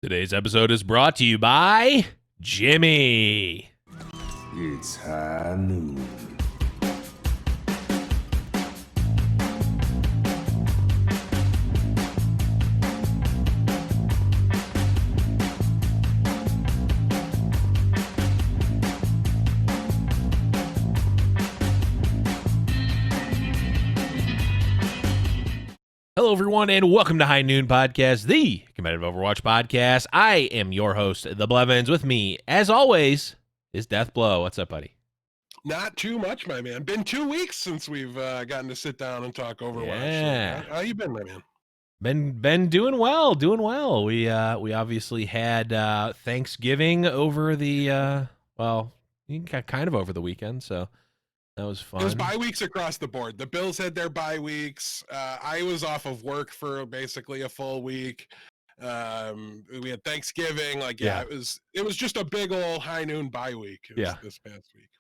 Today's episode is brought to you by Jimmy. It's high noon. Hello, everyone, and welcome to High Noon Podcast, the competitive Overwatch podcast. I am your host, The Blevins. With me, as always, is Death Blow. What's up, buddy? Not too much, my man. Been 2 weeks since we've gotten to sit down and talk Overwatch. Yeah. So how you been, my man? Been doing well, We obviously had Thanksgiving over the kind of over the weekend, so that was fun. There's bye weeks across the board. The Bills had their bye weeks. I was off of work for basically a full week. We had Thanksgiving. It was just a big old high noon bye week. This past week,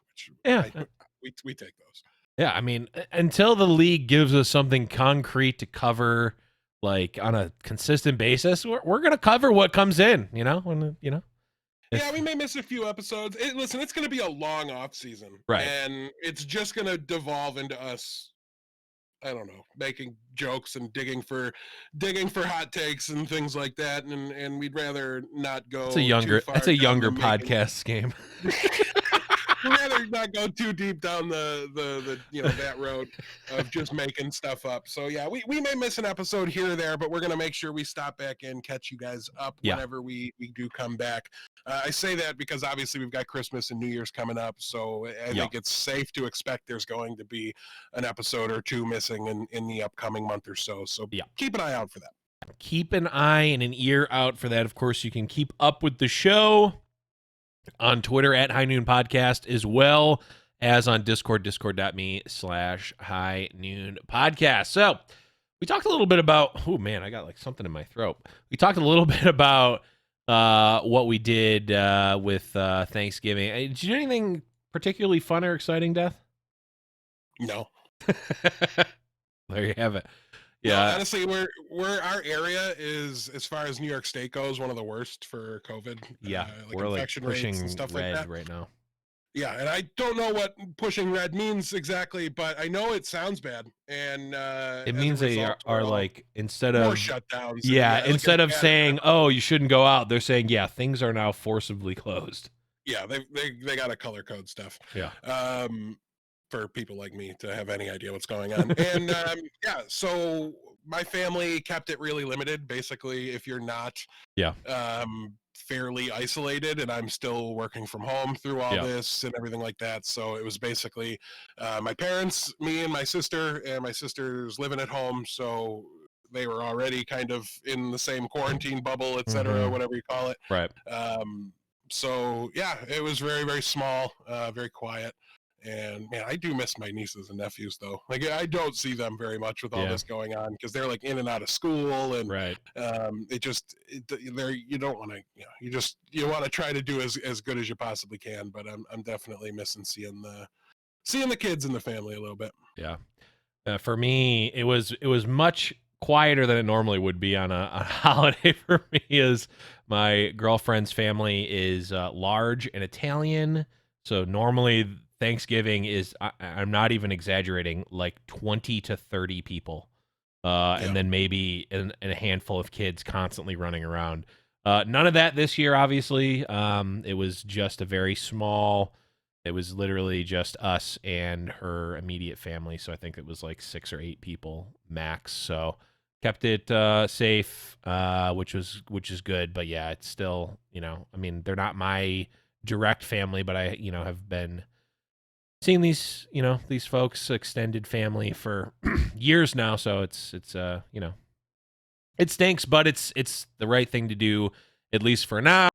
which we take those. Yeah, I mean, until the league gives us something concrete to cover, like on a consistent basis, we're gonna cover what comes in. Yeah, we may miss a few episodes. Listen, it's going to be a long off season, right? And it's just going to devolve into us, I don't know, making jokes and digging for hot takes and things like that. And we'd rather not go. That's a younger podcast scheme. We'd rather not go too deep down the that road of just making stuff up. So yeah, we may miss an episode here or there, but we're gonna make sure we stop back and catch you guys up whenever we do come back. I say that because obviously we've got Christmas and New Year's coming up, so I think it's safe to expect there's going to be an episode or two missing in the upcoming month or so. So keep an eye out for that. Keep an eye and an ear out for that. Of course, you can keep up with the show on Twitter at High Noon Podcast, as well as on Discord, discord.me/High Noon Podcast. So we talked a little bit about, oh man, I got like something in my throat. We talked a little bit about what we did with Thanksgiving. Did you do anything particularly fun or exciting, Death? No. There you have it. Yeah, no, honestly, we're our area is, as far as New York State goes, one of the worst for COVID. Yeah, we're infection rates and stuff red like that right now. Yeah, and I don't know what pushing red means exactly, but I know it sounds bad. And it means they are like, instead of more shutdowns. Yeah, instead of saying, "Oh, you shouldn't go out," they're saying, "Yeah, things are now forcibly closed." Yeah, they got to color code stuff. Yeah. For people like me to have any idea what's going on. And so my family kept it really limited. Basically, if you're not fairly isolated, and I'm still working from home through all this and everything like that. So it was basically my parents, me and my sister's living at home. So they were already kind of in the same quarantine bubble, et cetera, whatever you call it. Right. So yeah, it was very, very small, very quiet. And man, I do miss my nieces and nephews though. Like I don't see them very much with all this going on because they're like in and out of school, and you don't want to, you want to try to do as good as you possibly can. But I'm definitely missing seeing the kids and the family a little bit. Yeah, for me, it was much quieter than it normally would be on a holiday for me. Is my girlfriend's family is large and Italian, so normally Thanksgiving is, I'm not even exaggerating, like 20 to 30 people. And then maybe a handful of kids constantly running around. None of that this year, obviously. It was just a very small, it was literally just us and her immediate family. So I think it was like 6 or 8 people max. So kept it safe, which is good. But yeah, it's still, I mean, they're not my direct family, but I, have been seeing these folks, extended family, for years now, so it stinks, but it's the right thing to do, at least for now.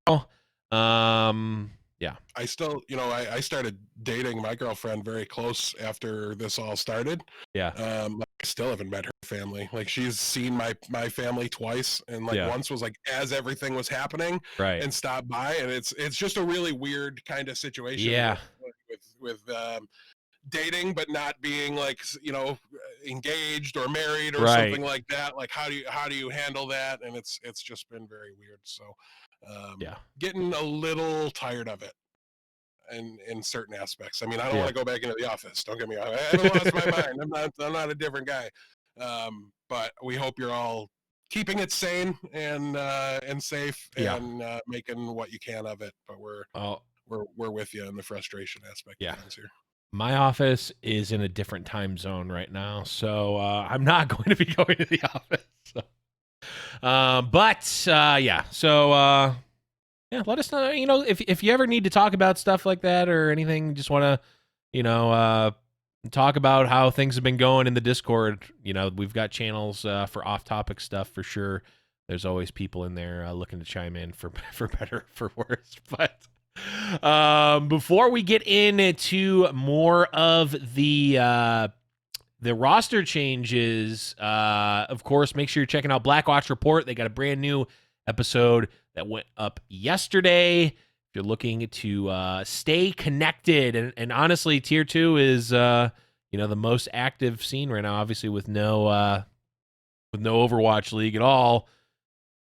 Yeah. I still, I started dating my girlfriend very close after this all started. Yeah. I still haven't met her family. Like she's seen my family twice, and once was like as everything was happening, right, and stopped by, and it's just a really weird kind of situation. Yeah. With dating, but not being like, engaged or married or Right. something like that. Like how do you handle that? And it's just been very weird. So Yeah. getting a little tired of it in certain aspects. I mean, I don't Yeah. want to go back into the office. Don't get me wrong. I haven't lost my mind. I'm not a different guy. But we hope you're all keeping it sane and safe Yeah. and making what you can of it. But Oh, we're with you in the frustration aspect yeah. of things here. My office is in a different time zone right now, so I'm not going to be going to the office. So. Yeah. So yeah, let us know. You know, if you ever need to talk about stuff like that or anything, just want to, talk about how things have been going in the Discord. You know, we've got channels for off-topic stuff for sure. There's always people in there looking to chime in for better or for worse. But before we get into more of the roster changes, of course, make sure you're checking out Black Watch Report. They got a brand new episode that went up yesterday. If you're looking to stay connected, and honestly, Tier 2 is the most active scene right now, obviously with no Overwatch League at all.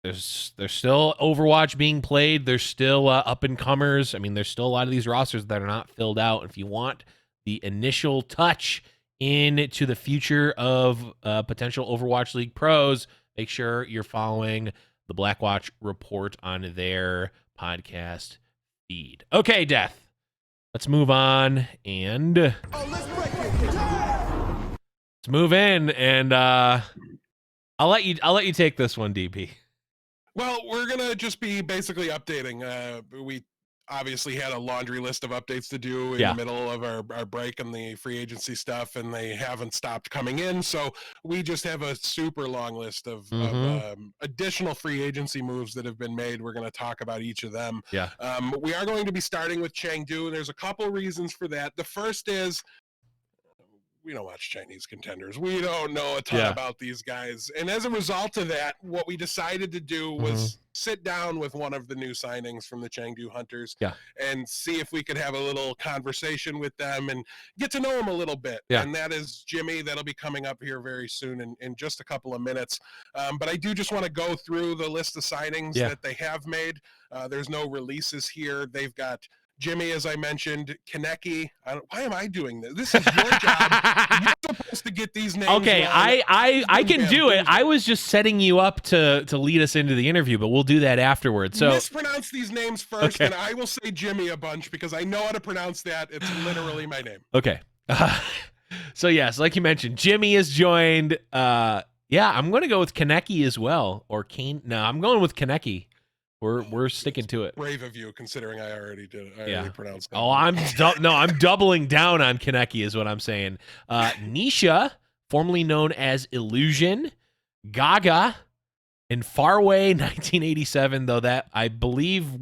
There's still Overwatch being played. There's still up and comers. I mean, there's still a lot of these rosters that are not filled out. If you want the initial touch into the future of potential Overwatch League pros, make sure you're following the Black Watch Report on their podcast feed. Okay, Death. Let's move on and let's move in, and I'll let you take this one, DP. Well, we're gonna just be basically updating. We obviously had a laundry list of updates to do in the middle of our break and the free agency stuff, and they haven't stopped coming in. So we just have a super long list of additional free agency moves that have been made. We're going to talk about each of them. Yeah. We are going to be starting with Chengdu. There's a couple reasons for that. The first is we don't watch Chinese contenders. We don't know a ton about these guys. And as a result of that, what we decided to do was sit down with one of the new signings from the Chengdu Hunters and see if we could have a little conversation with them and get to know them a little bit. Yeah. And that is Jimmy. That'll be coming up here very soon in just a couple of minutes. But I do just want to go through the list of signings that they have made. There's no releases here. They've got Jimmy, as I mentioned, Kaneki. Why am I doing this? This is your job. You're supposed to get these names. Okay, wrong. I can do it. I was just setting you up to lead us into the interview, but we'll do that afterwards. So mispronounce these names first, and I will say Jimmy a bunch because I know how to pronounce that. It's literally my name. Okay. So yes, like you mentioned, Jimmy has joined. I'm going to go with Kaneki as well, or Kane. No, I'm going with Kaneki. We're sticking to it. Brave of you, considering I already did it. I already pronounced that. Oh, I'm doubling down on Kaneki is what I'm saying. Nisha, formerly known as Illusion, Gaga, and Faraway 1987. Though that I believe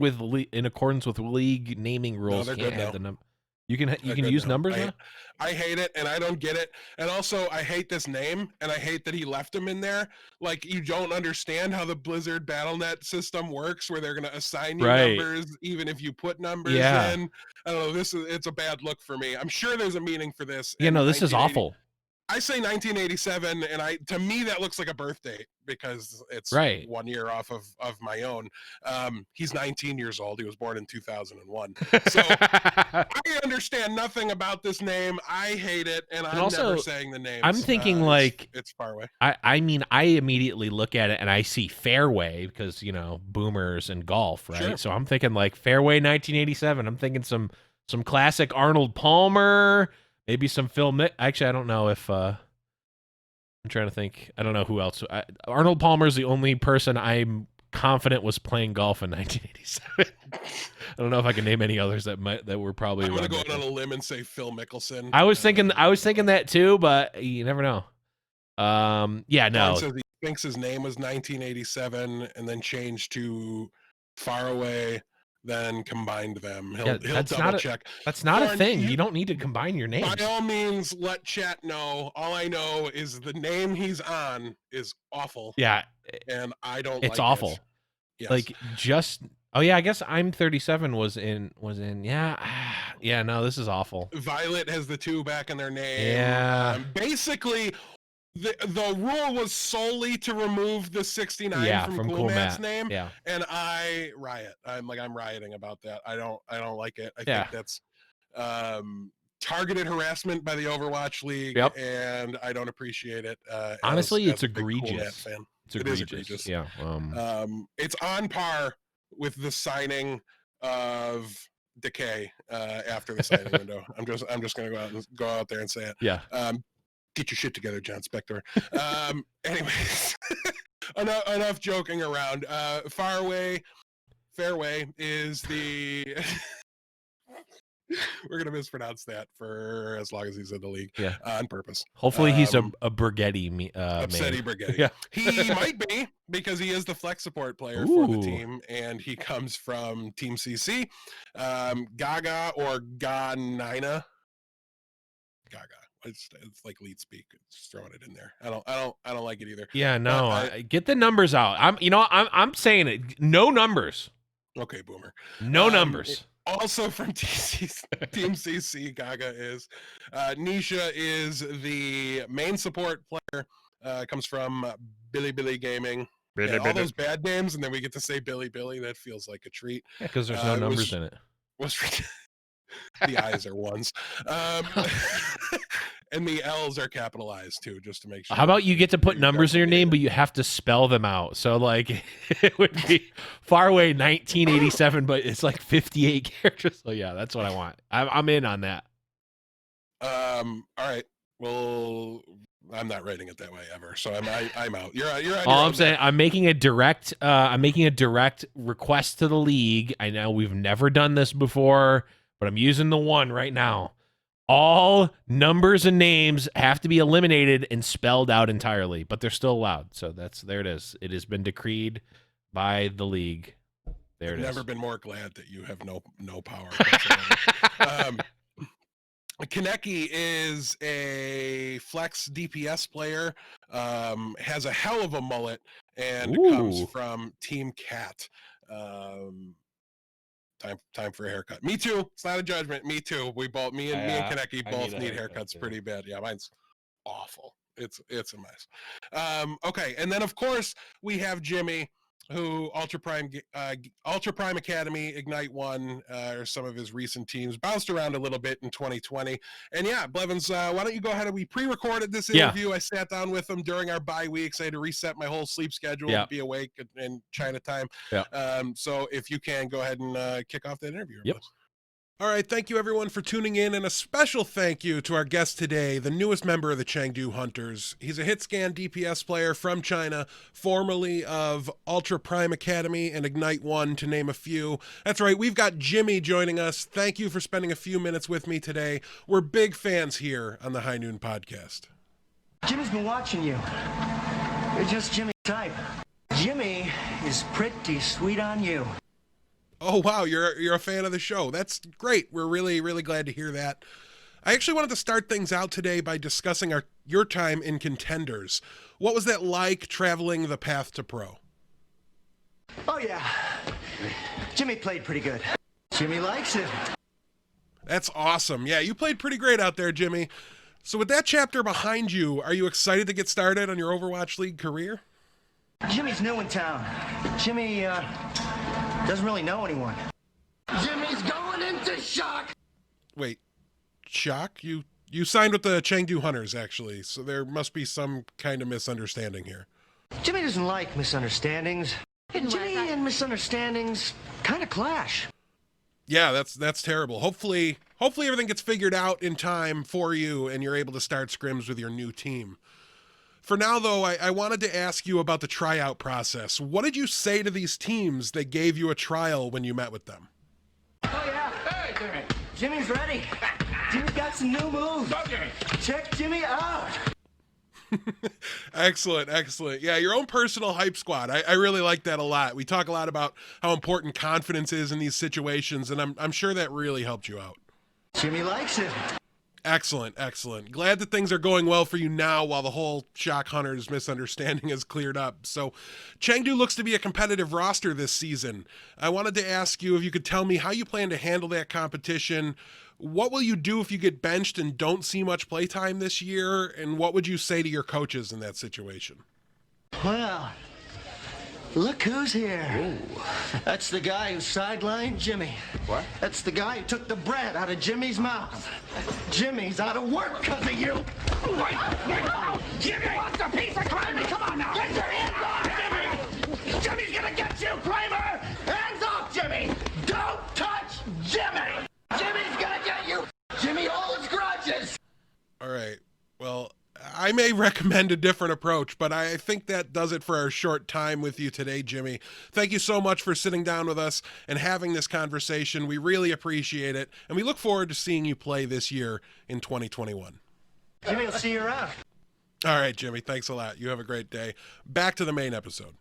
in accordance with league naming rules, can't have the number. You can use numbers now? I hate it, and I don't get it. And also, I hate this name, and I hate that he left him in there. Like, you don't understand how the Blizzard BattleNet system works, where they're going to assign you numbers, even if you put numbers in. I don't know. It's a bad look for me. I'm sure there's a meaning for this. Yeah, no, this is awful. I say 1987, and to me that looks like a birth date because it's 1 year off of my own. He's 19 years old. He was born in 2001. So I understand nothing about this name. I hate it, and I'm also never saying the names. I'm thinking it's far away. I mean, I immediately look at it and I see Fairway because boomers and golf, right? Sure. So I'm thinking like Fairway 1987. I'm thinking some classic Arnold Palmer. Maybe some Phil. Actually, I don't know if I'm trying to think. I don't know who else. Arnold Palmer's the only person I'm confident was playing golf in 1987. I don't know if I can name any others that were probably. I'm gonna go out on a limb and say Phil Mickelson. I was thinking that too, but you never know. No. So he thinks his name was 1987, and then changed to Faraway. Then combined them. He'll double check. That's not a thing. You don't need to combine your names. By all means, let chat know. All I know is the name he's on is awful. Yeah, and I don't. It's awful. It. Yes. Like just. Oh yeah, I guess I'm 37 was in. Yeah. No, this is awful. Violet has the 2 back in their name. Yeah. Basically, the rule was solely to remove the 69 Yeah, from from Cool Cool Matt's Matt. name, Yeah. and I riot. I'm rioting about that. I don't like it. I Yeah. think that's targeted harassment by the Overwatch League, Yep. and I don't appreciate it. Honestly, it's as a big Cool Matt egregious. fan. It's It is egregious. egregious. Yeah. It's on par with the signing of Decay after the signing window. I'm just gonna go out there and say it. Yeah. Get your shit together, John Spector. Anyways, enough joking around. Fairway is the. We're gonna mispronounce that for as long as he's in the league. Yeah. On purpose. Hopefully he's a Brigetti Upsetty man. Brigetti. Yeah. He might be, because he is the flex support player for the team, and he comes from Team CC. Gaga or Ganina. Gaga. It's like lead speak. Just throwing it in there. I don't like it either. Yeah, no. Get the numbers out. I'm saying it. No numbers. Okay, boomer. No numbers. Also from Team CC, Gaga is. Nisha is the main support player. Comes from Billy Gaming. And all those bad names, and then we get to say Billy. That feels like a treat. Yeah, because there's no numbers in it. The I's are ones. And the L's are capitalized too, just to make sure. How about you get to put numbers in your name, but you have to spell them out? So like it would be Faraway 1987, but it's like 58 characters. So yeah, that's what I want. I'm in on that. All right. Well, I'm not writing it that way ever, so I'm out. You're on All your I'm saying, I'm making a direct request to the league. I know we've never done this before, but I'm using the one right now. All numbers and names have to be eliminated and spelled out entirely, but they're still allowed. So there it is. It has been decreed by the league. There it is. I've never been more glad that you have no power. Kaneki is a flex DPS player, has a hell of a mullet, and comes from Team Cat. Time for a haircut. Me too. It's not a judgment. Me too. Me and Kaneki both need haircuts pretty bad. Yeah, mine's awful. It's a mess. Okay, and then of course we have Jimmy, who Ultra Prime Academy, Ignite 1, or some of his recent teams, bounced around a little bit in 2020. And yeah, Blevins, why don't you go ahead? We pre-recorded this interview. I sat down with him during our bye weeks. I had to reset my whole sleep schedule to be awake in China time. So if you can, go ahead and kick off that interview. Yep. All right, thank you everyone for tuning in, and a special thank you to our guest today, the newest member of the Chengdu Hunters. He's a hit scan DPS player from China, formerly of Ultra Prime Academy and Ignite 1, to name a few. That's right, we've got Jimmy joining us. Thank you for spending a few minutes with me today. We're big fans here on the High Noon Podcast. Jimmy's been watching you. You're just Jimmy's type. Jimmy is pretty sweet on you. Oh, wow, you're a fan of the show. That's great. We're really, really glad to hear that. I actually wanted to start things out today by discussing your time in Contenders. What was that like, traveling the path to pro? Oh, yeah. Jimmy played pretty good. Jimmy likes it. That's awesome. Yeah, you played pretty great out there, Jimmy. So with that chapter behind you, are you excited to get started on your Overwatch League career? Jimmy's new in town. Jimmy, doesn't really know anyone. Jimmy's going into shock. Wait, shock? You signed with the Chengdu Hunters, actually, so there must be some kind of misunderstanding here. Jimmy doesn't like misunderstandings. Jimmy and misunderstandings kind of clash. Yeah, that's terrible. Hopefully everything gets figured out in time for you and you're able to start scrims with your new team. For now, though, I wanted to ask you about the tryout process. What did you say to these teams that gave you a trial when you met with them? Oh, yeah. Hey, Jimmy. Jimmy's ready. Jimmy's got some new moves. Go, Jimmy. Check Jimmy out. Excellent. Yeah, your own personal hype squad. I really like that a lot. We talk a lot about how important confidence is in these situations, and I'm sure that really helped you out. Jimmy likes it. Excellent, excellent. Glad that things are going well for you now while the whole Shock Hunters misunderstanding is cleared up. So, Chengdu looks to be a competitive roster this season. I wanted to ask you if you could tell me how you plan to handle that competition. What will you do if you get benched and don't see much playtime this year? And what would you say to your coaches in that situation? Well, look who's here. That's the guy who sidelined Jimmy. What? That's the guy who took the bread out of Jimmy's mouth. Jimmy's out of work because of you. Jimmy wants a piece of Kramer. Come on now. Get your hands off Jimmy. Jimmy's gonna get you, Kramer. Hands off Jimmy. Don't touch Jimmy. Jimmy's gonna get you. Jimmy holds grudges. All right. Well, I may recommend a different approach, but I think that does it for our short time with you today, Jimmy. Thank you so much for sitting down with us and having this conversation. We really appreciate it, and we look forward to seeing you play this year in 2021. Jimmy will see you around. All right, Jimmy. Thanks a lot. You have a great day. Back to the main episode.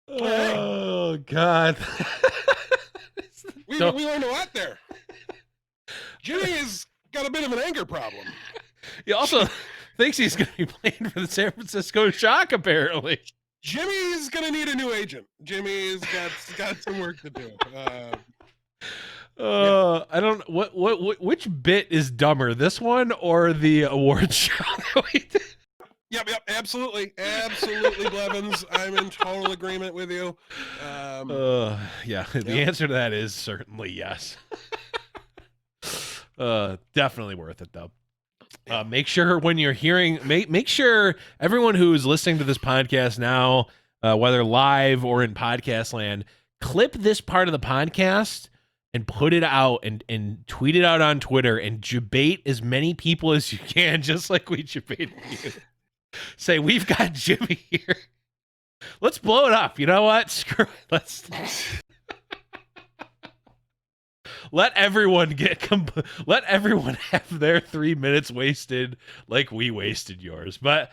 Oh, God. We learned a lot there. Jimmy has got a bit of an anger problem. He also thinks he's going to be playing for the San Francisco Shock, apparently. Jimmy's going to need a new agent. Jimmy's got some work to do. I don't which bit is dumber, this one or the awards show that we did? Yep, absolutely, Blevins. I'm in total agreement with you. Yeah, the answer to that is certainly yes. Definitely worth it though. Make sure when you're hearing, make sure everyone who's listening to this podcast now, whether live or in podcast land, clip this part of the podcast and put it out and tweet it out on Twitter and debate as many people as you can, just like we debated you. Say, we've got Jimmy here. Let's blow it up. You know what? Screw it. Let's let everyone let everyone have their 3 minutes wasted like we wasted yours. But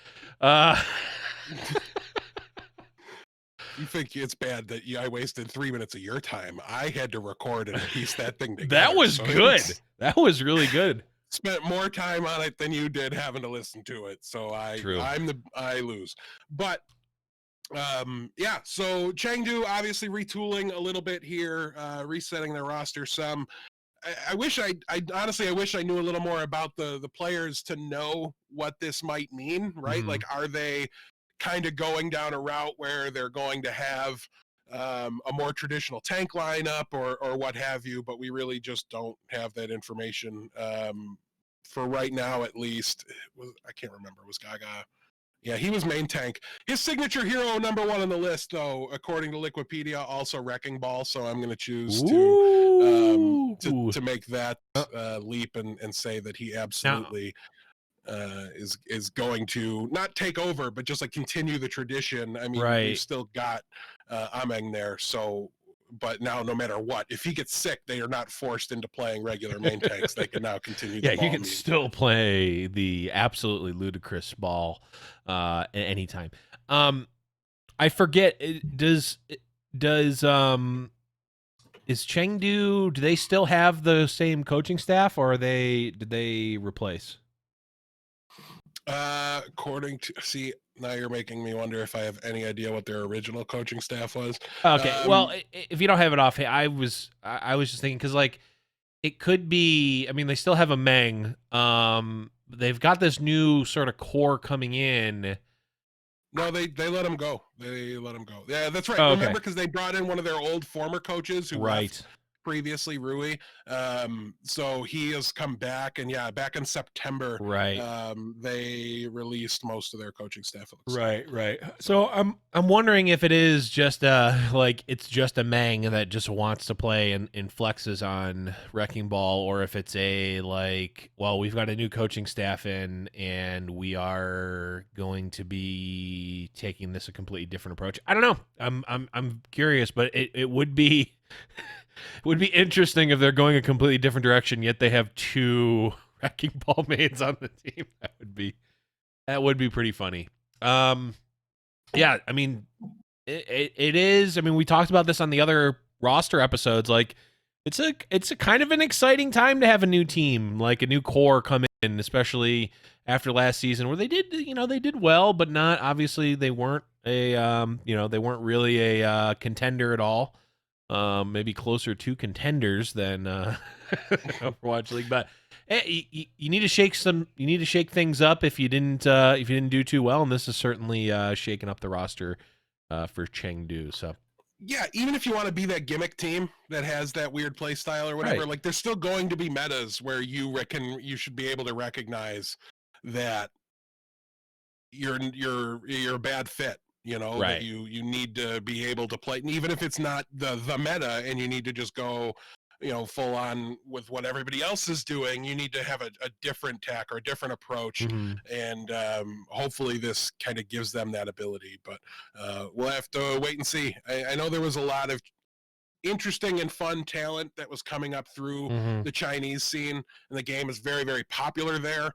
you think it's bad that I wasted 3 minutes of your time? I had to record and piece that thing together. That was good. That was really good. Spent more time on it than you did having to listen to it. So I lose. But yeah, so Chengdu obviously retooling a little bit here, resetting their roster some. I wish I wish I knew a little more about the players to know what this might mean, right? Like, are they kind of going down a route where they're going to have a more traditional tank lineup or what have you, but we really just don't have that information for right now, at least. I can't remember. It was Gaga. Yeah, he was main tank. His signature hero, number 1 on the list, though, according to Liquipedia, also Wrecking Ball. So I'm going to choose to make that leap and say that he absolutely is going to not take over, but just like continue the tradition. I mean, we've still got Ameng there, so. But now, no matter what, if he gets sick, they are not forced into playing regular main tanks. They can now continue. Yeah, you can still play the absolutely ludicrous ball at any time. I forget. Is Chengdu? Do they still have the same coaching staff, or did they replace? According to now you're making me wonder if I have any idea what their original coaching staff was. Okay, well, if you don't have it off, I was just thinking because like it could be. I mean, they still have a Meng. They've got this new sort of core coming in. No, they let him go. They let him go. Yeah, that's right. Oh, Remember, because they brought in one of their old former coaches who left previously, Rui. So he has come back, and yeah, back in September, they released most of their coaching staff. Right. So I'm wondering if it is just it's just a Meng that just wants to play and flexes on Wrecking Ball, or if it's we've got a new coaching staff in and we are going to be taking this a completely different approach. I don't know. I'm curious, but it would be. It would be interesting if they're going a completely different direction, yet they have 2 Wrecking Ball mains on the team. That would be pretty funny. Yeah, I mean, it is. I mean, we talked about this on the other roster episodes. Like, It's a kind of an exciting time to have a new team, like a new core come in, especially after last season where they did well, but not obviously they weren't they weren't really a contender at all. Maybe closer to contenders than Overwatch League, but you need to shake things up if you didn't do too well, and this is certainly shaking up the roster for Chengdu. So Yeah, even if you want to be that gimmick team that has that weird play style or whatever, right. like there's still going to be metas where you reckon you should be able to recognize that you're a bad fit, that Right. you need to be able to play, and even if it's not the meta and you need to just go full on with what everybody else is doing, you need to have a different tack or a different approach. Mm-hmm. And hopefully this kind of gives them that ability, but we'll have to wait and see. I know there was a lot of interesting and fun talent that was coming up through Mm-hmm. the Chinese scene, and the game is very, very popular there.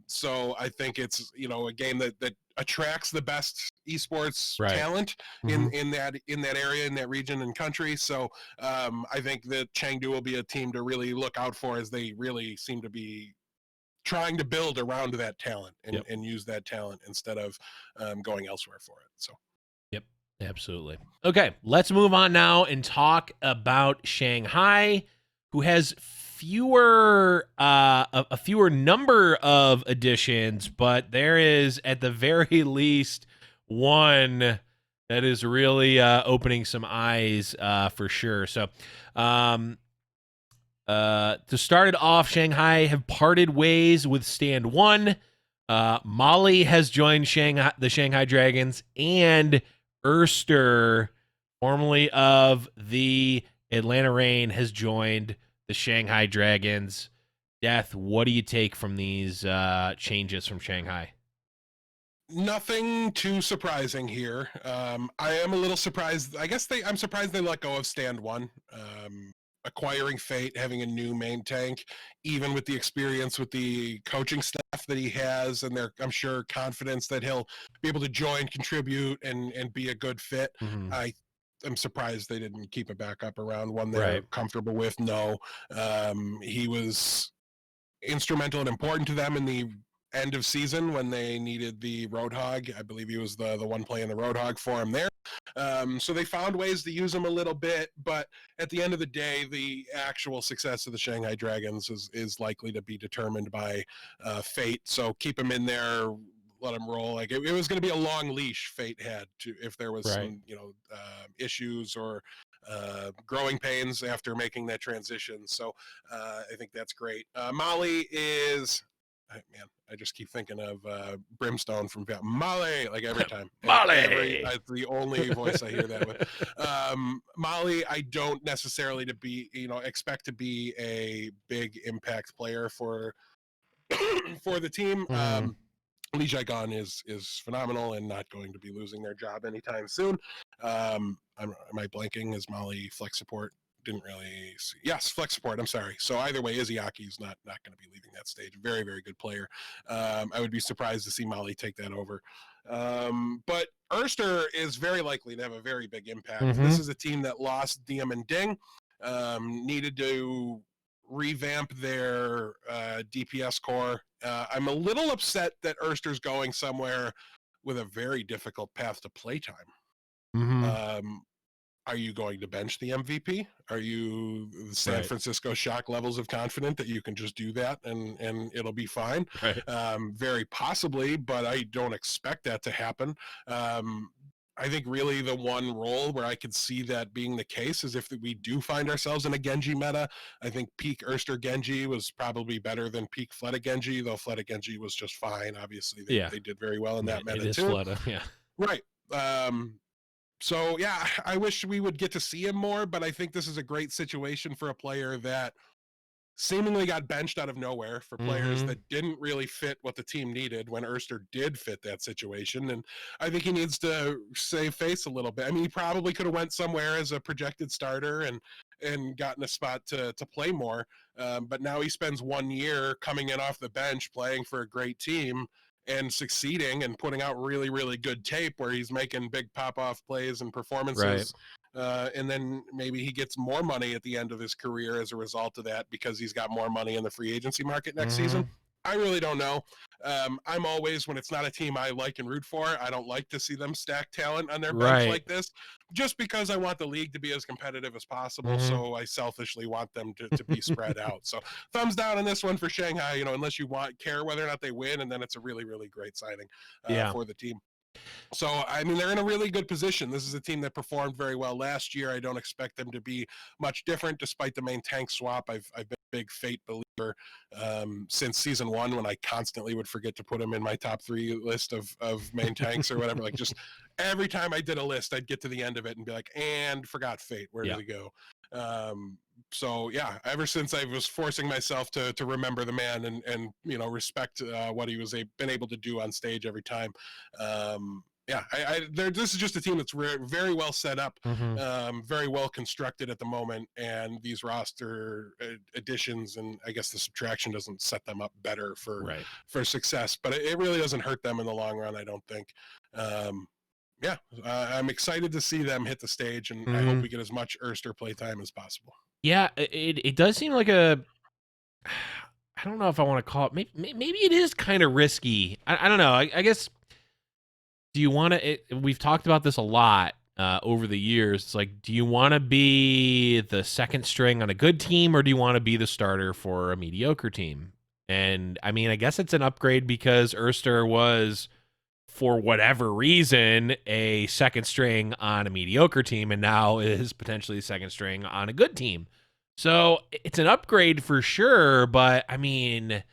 So I think it's a game that attracts the best esports Right. talent Mm-hmm. in that area, in that region and country. So I think that Chengdu will be a team to really look out for, as they really seem to be trying to build around that talent and, Yep. and use that talent instead of going elsewhere for it. So. Yep, absolutely. Okay, let's move on now and talk about Shanghai, who has a fewer number of additions, but there is at the very least one that is really opening some eyes for sure. So, um, to start it off, Shanghai have parted ways with Stand One. Molly has joined the Shanghai Dragons, and Erster, formerly of the Atlanta Reign, has joined the Shanghai Dragons. Death, what do you take from these changes from Shanghai? Nothing too surprising here. I am a little surprised. I'm surprised they let go of Stand One. Acquiring Fate, having a new main tank, even with the experience with the coaching staff that he has, and I'm sure confidence that he'll be able to join, contribute, and be a good fit. Mm-hmm. I'm surprised they didn't keep it back up around one they're Right. comfortable with. No, he was instrumental and important to them in the end of season when they needed the Roadhog. I believe he was the one playing the Roadhog for him there. So they found ways to use him a little bit, but at the end of the day, the actual success of the Shanghai Dragons is likely to be determined by Fate. So keep him in there, let him roll. Like it was going to be a long leash Fate had to, if there was Right. some issues or growing pains after making that transition. So I think that's great. Molly is, man, I just keep thinking of Brimstone from Molly, like every time. Molly! It's the only voice I hear that with. Molly, I don't necessarily expect to be a big impact player for for the team. Mm-hmm. Lee Jae-gon is phenomenal and not going to be losing their job anytime soon. Am I blanking? Is Molly flex support? Didn't really see. Yes, flex support. I'm sorry. So either way, Izzyaki not going to be leaving that stage. Very, very good player. I would be surprised to see Molly take that over. But Erster is very likely to have a very big impact. Mm-hmm. This is a team that lost Diem and Ding. Needed to revamp their DPS core. I'm a little upset that Erster's going somewhere with a very difficult path to playtime. Mm-hmm. Are you going to bench the MVP? Are you the San Right. Francisco Shock levels of confident that you can just do that and it'll be fine? Right. Very possibly, but I don't expect that to happen. I think really the one role where I could see that being the case is if we do find ourselves in a Genji meta. I think peak Erster Genji was probably better than peak Fleta Genji, though Fleta Genji was just fine. Obviously, they did very well in that It meta is too. Fleta, yeah. Right. So yeah, I wish we would get to see him more, but I think this is a great situation for a player that seemingly got benched out of nowhere for players Mm-hmm. that didn't really fit what the team needed when Erster did fit that situation. And I think he needs to save face a little bit. I mean, he probably could have went somewhere as a projected starter and gotten a spot to play more. But now he spends 1 year coming in off the bench, playing for a great team and succeeding and putting out really, really good tape where he's making big pop-off plays and Right. performances and then maybe he gets more money at the end of his career as a result of that because he's got more money in the free agency market next season. I really don't know. I'm always, when it's not a team I like and root for, I don't like to see them stack talent on their bench like this, just because I want the league to be as competitive as possible. So I selfishly want them to be spread out. So thumbs down on this one for Shanghai, unless you care whether or not they win, and then it's a really, really great signing for the team. So, I mean, they're in a really good position. This is a team that performed very well last year. I don't expect them to be much different, despite the main tank swap. I've been a big Fate believer since season 1, when I constantly would forget to put them in my top 3 list of main tanks or whatever. Like, just every time I did a list, I'd get to the end of it and be like, and forgot Fate. Where did it go? So yeah, ever since I was forcing myself to remember the man and respect what he was been able to do on stage every time. This is just a team that's very well set up, very well constructed at the moment, and these roster additions, and I guess the subtraction doesn't set them up better for success, but it really doesn't hurt them in the long run, I don't think. I'm excited to see them hit the stage, and I hope we get as much Erster playtime as possible. Yeah, it does seem like I don't know if I want to call it, maybe it is kind of risky. I don't know. I guess, do you want to, we've talked about this a lot over the years. It's like, do you want to be the second string on a good team, or do you want to be the starter for a mediocre team? And I mean, I guess it's an upgrade because Erster was, for whatever reason, a second string on a mediocre team, and now is potentially second string on a good team. So it's an upgrade for sure, but I mean,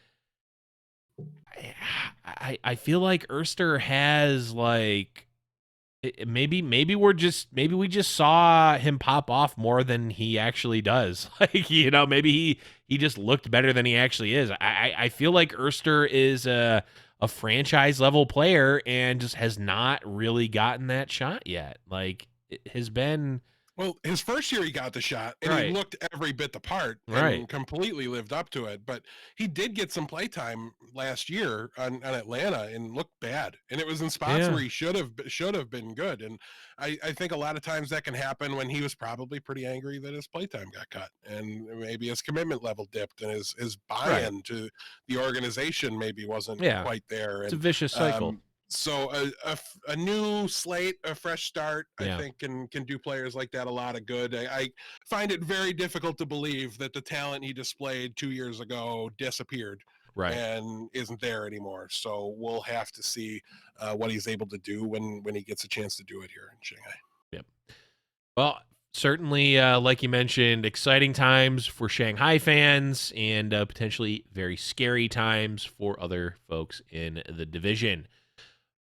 I feel like Erster has, like, maybe we just saw him pop off more than he actually does. Like, maybe he just looked better than he actually is. I feel like Erster is a franchise level player and just has not really gotten that shot yet. Like, it has been. Well, his first year he got the shot, and he looked every bit the part and completely lived up to it. But he did get some playtime last year on Atlanta and looked bad. And it was in spots where he should have been good. And I think a lot of times that can happen when he was probably pretty angry that his playtime got cut, and maybe his commitment level dipped, and his buy-in to the organization maybe wasn't quite there. It's a vicious cycle. So a new slate, a fresh start, I think can do players like that a lot of good. I find it very difficult to believe that the talent he displayed 2 years ago disappeared and isn't there anymore. So we'll have to see what he's able to do when he gets a chance to do it here in Shanghai. Yep. Well, certainly, like you mentioned, exciting times for Shanghai fans, and potentially very scary times for other folks in the division.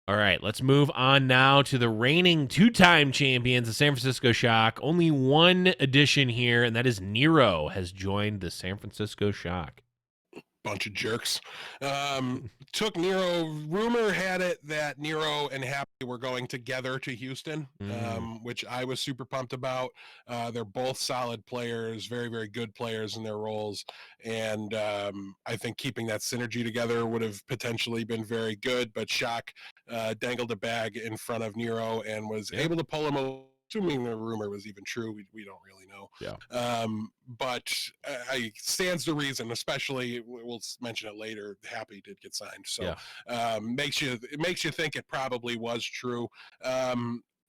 All right, let's move on now to the reigning 2-time champions, the San Francisco Shock. Only one addition here, and that is Nero has joined the San Francisco Shock. Bunch of jerks. Took Nero. Rumor had it that Nero and Happy were going together to Houston, which I was super pumped about. They're both solid players, very, very good players in their roles. And I think keeping that synergy together would have potentially been very good. But Shock dangled a bag in front of Nero and was able to pull him away. Assuming the rumor was even true, we don't really know. But I stands to reason, especially we'll mention it later. Happy did get signed, so it makes you think it probably was true.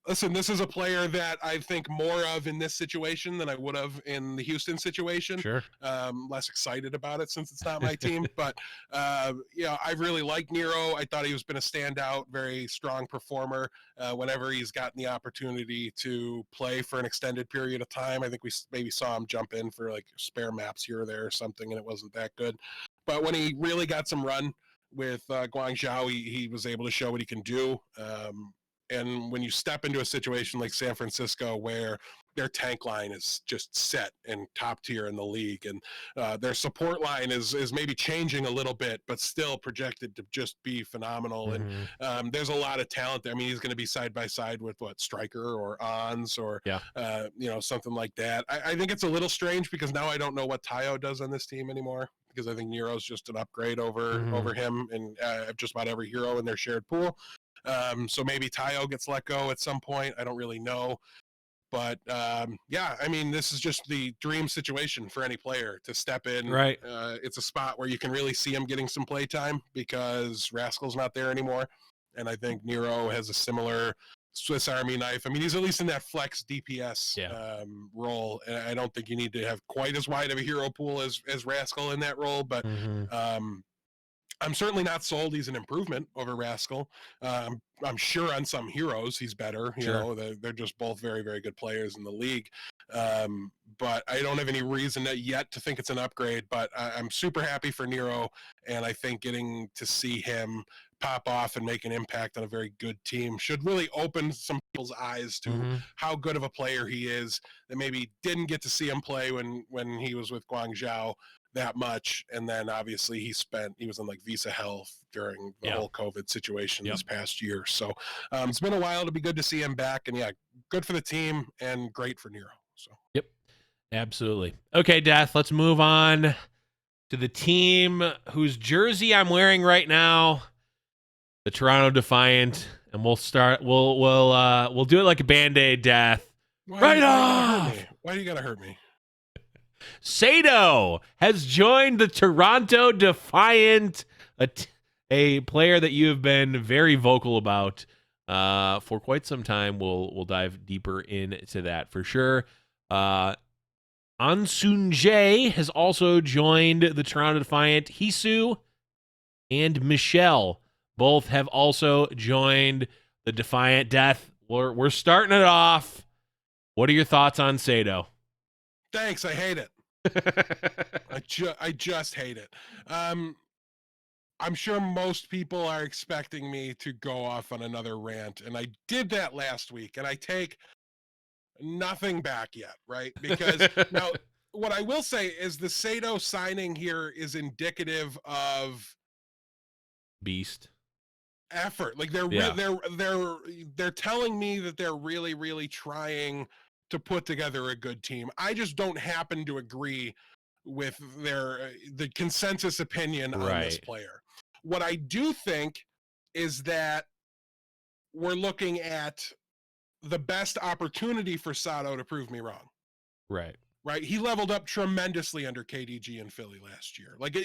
Listen, this is a player that I think more of in this situation than I would have in the Houston situation. Sure. Less excited about it since it's not my team, but I really like Nero. I thought he was been a standout, very strong performer whenever he's gotten the opportunity to play for an extended period of time. I think we maybe saw him jump in for like spare maps here or there or something, and it wasn't that good. But when he really got some run with Guangzhou, he was able to show what he can do. And when you step into a situation like San Francisco, where their tank line is just set and top tier in the league, and their support line is maybe changing a little bit, but still projected to just be phenomenal. And there's a lot of talent there. I mean, he's going to be side by side with Stryker or Ons or something like that. I think it's a little strange because now I don't know what Tayo does on this team anymore, because I think Nero's just an upgrade over him and just about every hero in their shared pool. So maybe Tayo gets let go at some point. I don't really know. But yeah, I mean, this is just the dream situation for any player to step in. Right. It's a spot where you can really see him getting some play time because Rascal's not there anymore. And I think Nero has a similar Swiss Army knife. I mean, he's at least in that flex DPS role. And I don't think you need to have quite as wide of a hero pool as Rascal in that role. But I'm certainly not sold he's an improvement over Rascal. I'm sure on some heroes he's better. You know, they're just both very, very good players in the league. But I don't have any reason yet to think it's an upgrade. But I'm super happy for Nero, and I think getting to see him pop off and make an impact on a very good team should really open some people's eyes to how good of a player he is that maybe didn't get to see him play when he was with Guangzhou that much. And then obviously he was in like visa health during the whole COVID situation this past year. So it's been a while to be good to see him back, and good for the team and great for Nero. So Absolutely. Okay, Death, let's move on to the team whose jersey I'm wearing right now, the Toronto Defiant, and we'll do it like a Band-Aid, Death. Why do you gotta hurt me? Sato has joined the Toronto Defiant, a player that you have been very vocal about for quite some time. We'll dive deeper into that for sure. Ansunjae has also joined the Toronto Defiant. Hisu and Michelle both have also joined the Defiant. Death. We're starting it off. What are your thoughts on Sato? Thanks. I hate it. I just hate it. I'm sure most people are expecting me to go off on another rant, and I did that last week, and I take nothing back yet, right? Because now what I will say is the Sato signing here is indicative of beast effort. Like they're telling me that they're really, really trying to put together a good team. I just don't happen to agree with the consensus opinion on this player. What I do think is that we're looking at the best opportunity for Sato to prove me wrong. Right. He leveled up tremendously under KDG in Philly last year. Like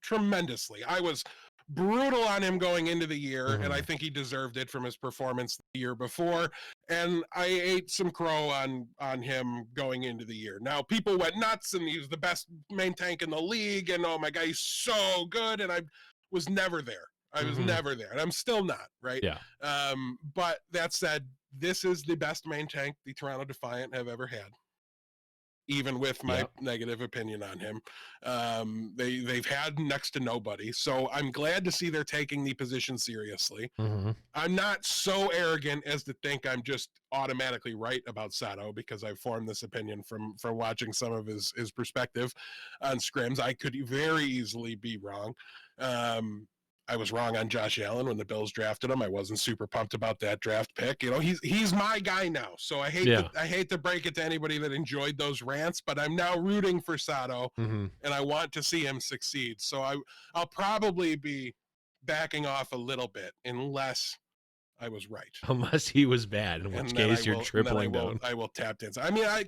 tremendously. I was brutal on him going into the year, and I think he deserved it from his performance the year before. And I ate some crow on him going into the year. Now, people went nuts, and he was the best main tank in the league, and oh my God, he's so good. And I was never there. I was never there, and I'm still not, right? Yeah. But that said, this is the best main tank the Toronto Defiant have ever had, even with my negative opinion on him. They've had next to nobody, so I'm glad to see they're taking the position seriously. I'm not so arrogant as to think I'm just automatically right about Sato, because I formed this opinion from watching some of his perspective on scrims. I could very easily be wrong. I was wrong on Josh Allen when the Bills drafted him. I wasn't super pumped about that draft pick. You know, he's my guy now. So I hate to break it to anybody that enjoyed those rants, but I'm now rooting for Sato, and I want to see him succeed. So I'll probably be backing off a little bit unless I was right. Unless he was bad, in which case you're tripling down. I will tap dance. I mean, I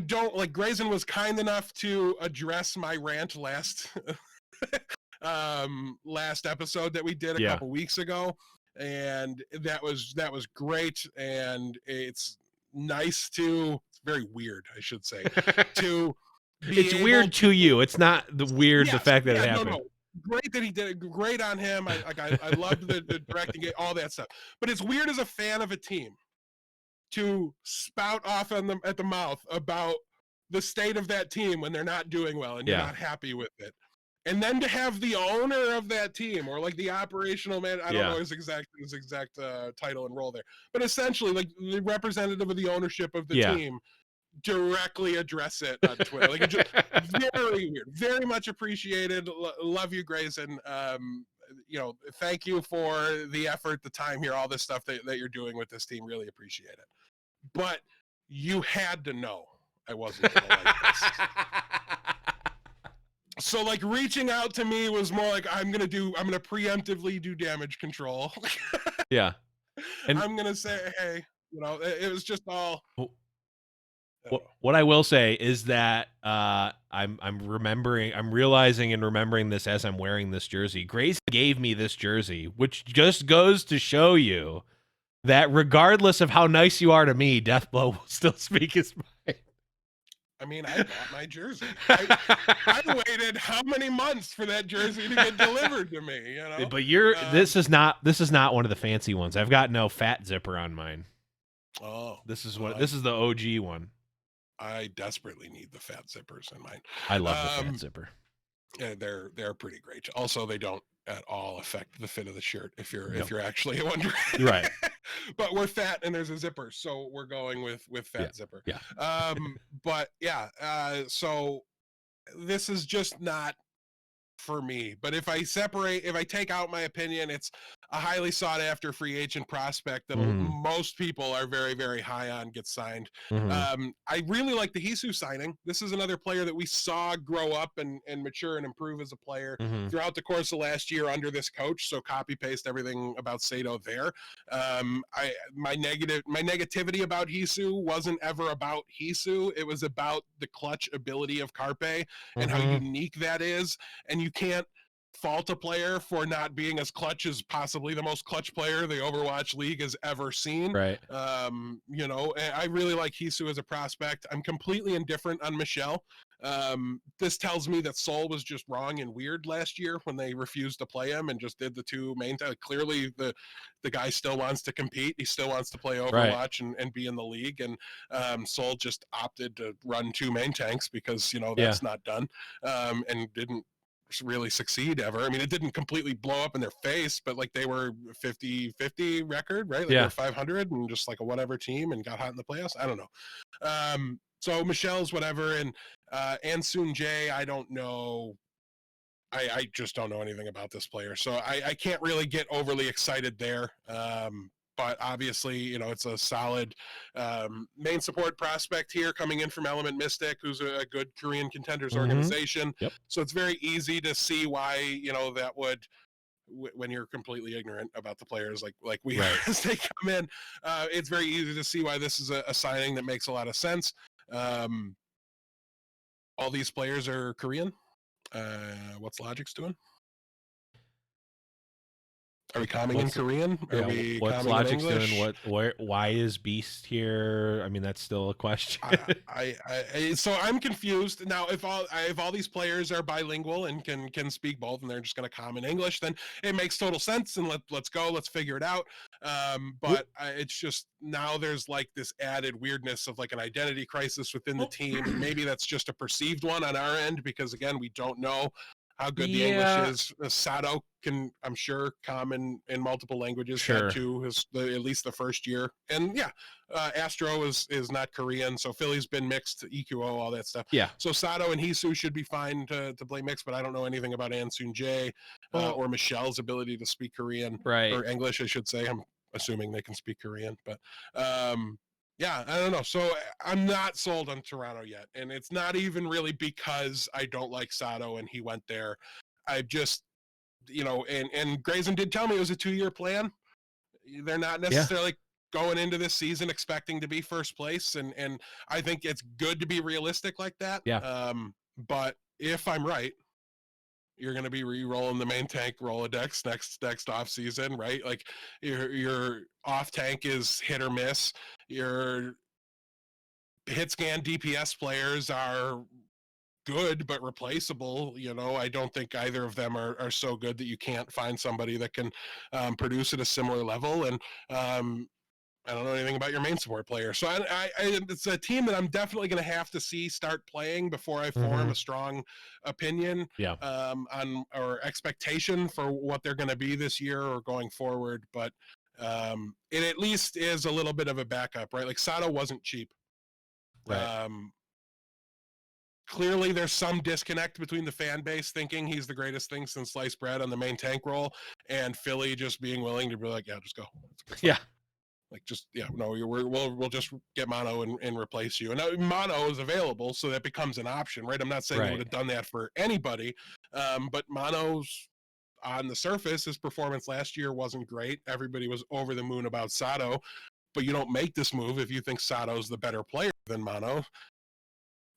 don't like, Grayson was kind enough to address my rant last episode that we did a couple weeks ago, and that was great. And it's nice to, it's very weird, I should say, to it's weird to you. It's not the fact that it happened. No. Great that he did it. Great on him. I loved the directing it, all that stuff. But it's weird as a fan of a team to spout off at the mouth about the state of that team when they're not doing well and you're not happy with it. And then to have the owner of that team, or like the operational man, I don't know his exact title and role there, but essentially like the representative of the ownership of the team, directly address it on Twitter. Like, it's just very weird. Very much appreciated. Love you, Grayson. You know, thank you for the effort, the time here, all this stuff that you're doing with this team. Really appreciate it. But you had to know I wasn't gonna like this. So like reaching out to me was more like, I'm gonna preemptively do damage control. And I'm gonna say, hey, You know, it was just all. I don't know. What I will say is that I'm realizing and remembering this as I'm wearing this jersey. Grace gave me this jersey, which just goes to show you that regardless of how nice you are to me, Deathblow will still speak his mind. I mean, I bought my jersey. I waited how many months for that jersey to get delivered to me, you know? But this is not one of the fancy ones. I've got no fat zipper on mine. Oh, This is the OG one. I desperately need the fat zippers in mine. I love the fat zipper. Yeah, they're pretty great. Also, they don't at all affect the fit of the shirt if you're actually wondering. Right. But we're fat and there's a zipper, so we're going with fat zipper. Yeah. But yeah, so this is just not for me. But if I take out my opinion, it's a highly sought after free agent prospect that most people are very, very high on gets signed. I really like the Hisu signing. This is another player that we saw grow up and mature and improve as a player throughout the course of last year under this coach. So copy paste everything about Sato there. My negativity about Hisu wasn't ever about Hisu. It was about the clutch ability of Carpe and how unique that is. And you can't fault a player for not being as clutch as possibly the most clutch player the Overwatch League has ever seen. Right. You know, I really like Hisu as a prospect. I'm completely indifferent on Michelle. This tells me that Seoul was just wrong and weird last year when they refused to play him and just did the two main. Clearly, the guy still wants to compete. He still wants to play Overwatch and be in the league. And Seoul just opted to run two main tanks because, you know, that's not done and didn't really succeed ever. I mean, it didn't completely blow up in their face, but like they were 50-50 record, right? Like they were 500 and just like a whatever team and got hot in the playoffs. I don't know. So Michelle's whatever, and Ansoon J, I don't know. I just don't know anything about this player, so I can't really get overly excited there. But obviously, you know, it's a solid main support prospect here coming in from Element Mystic, who's a good Korean contenders organization. Yep. So it's very easy to see why, you know, that would, when you're completely ignorant about the players like we are as they come in, it's very easy to see why this is a signing that makes a lot of sense. All these players are Korean. What's Logic's doing? Are we coming in Korean? Are we what's coming Logic's in English? doing? Why is Beast here? I mean, that's still a question. So I'm confused now. If all these players are bilingual and can speak both, and they're just going to comment English, then it makes total sense. And let's go. Let's figure it out. But it's just now there's like this added weirdness of like an identity crisis within the team, and maybe that's just a perceived one on our end because again we don't know how good the English is. Sato can, I'm sure, comment in multiple languages. Sure. Had to at least the first year. And yeah, Astro is not Korean, so Philly's been mixed, EQO, all that stuff. Yeah. So Sato and Hisu should be fine to play mixed, but I don't know anything about Ansoon J or Michelle's ability to speak Korean or English, I should say. I'm assuming they can speak Korean, but yeah, I don't know. So I'm not sold on Toronto yet. And it's not even really because I don't like Sato and he went there. I just, you know, and Grayson did tell me it was a 2-year plan. They're not necessarily going into this season expecting to be first place. And I think it's good to be realistic like that. Yeah. But if I'm right, you're going to be re-rolling the main tank Rolodex next off season, right? Like your off tank is hit or miss. Your hit scan DPS players are good but replaceable. You know, I don't think either of them are so good that you can't find somebody that can produce at a similar level. And I don't know anything about your main support player. So it's a team that I'm definitely going to have to see start playing before I form a strong opinion on or expectation for what they're going to be this year or going forward. But it at least is a little bit of a backup, right? Like Sato wasn't cheap. Right. Clearly there's some disconnect between the fan base thinking he's the greatest thing since sliced bread on the main tank role and Philly just being willing to be like, yeah, just go. Yeah. Like just we'll just get Mono and replace you. And now Mono is available, so that becomes an option, right? I'm not saying they would have done that for anybody, but Mono's on the surface, his performance last year wasn't great. Everybody was over the moon about Sato. but you don't make this move if you think Sato's the better player than Mano.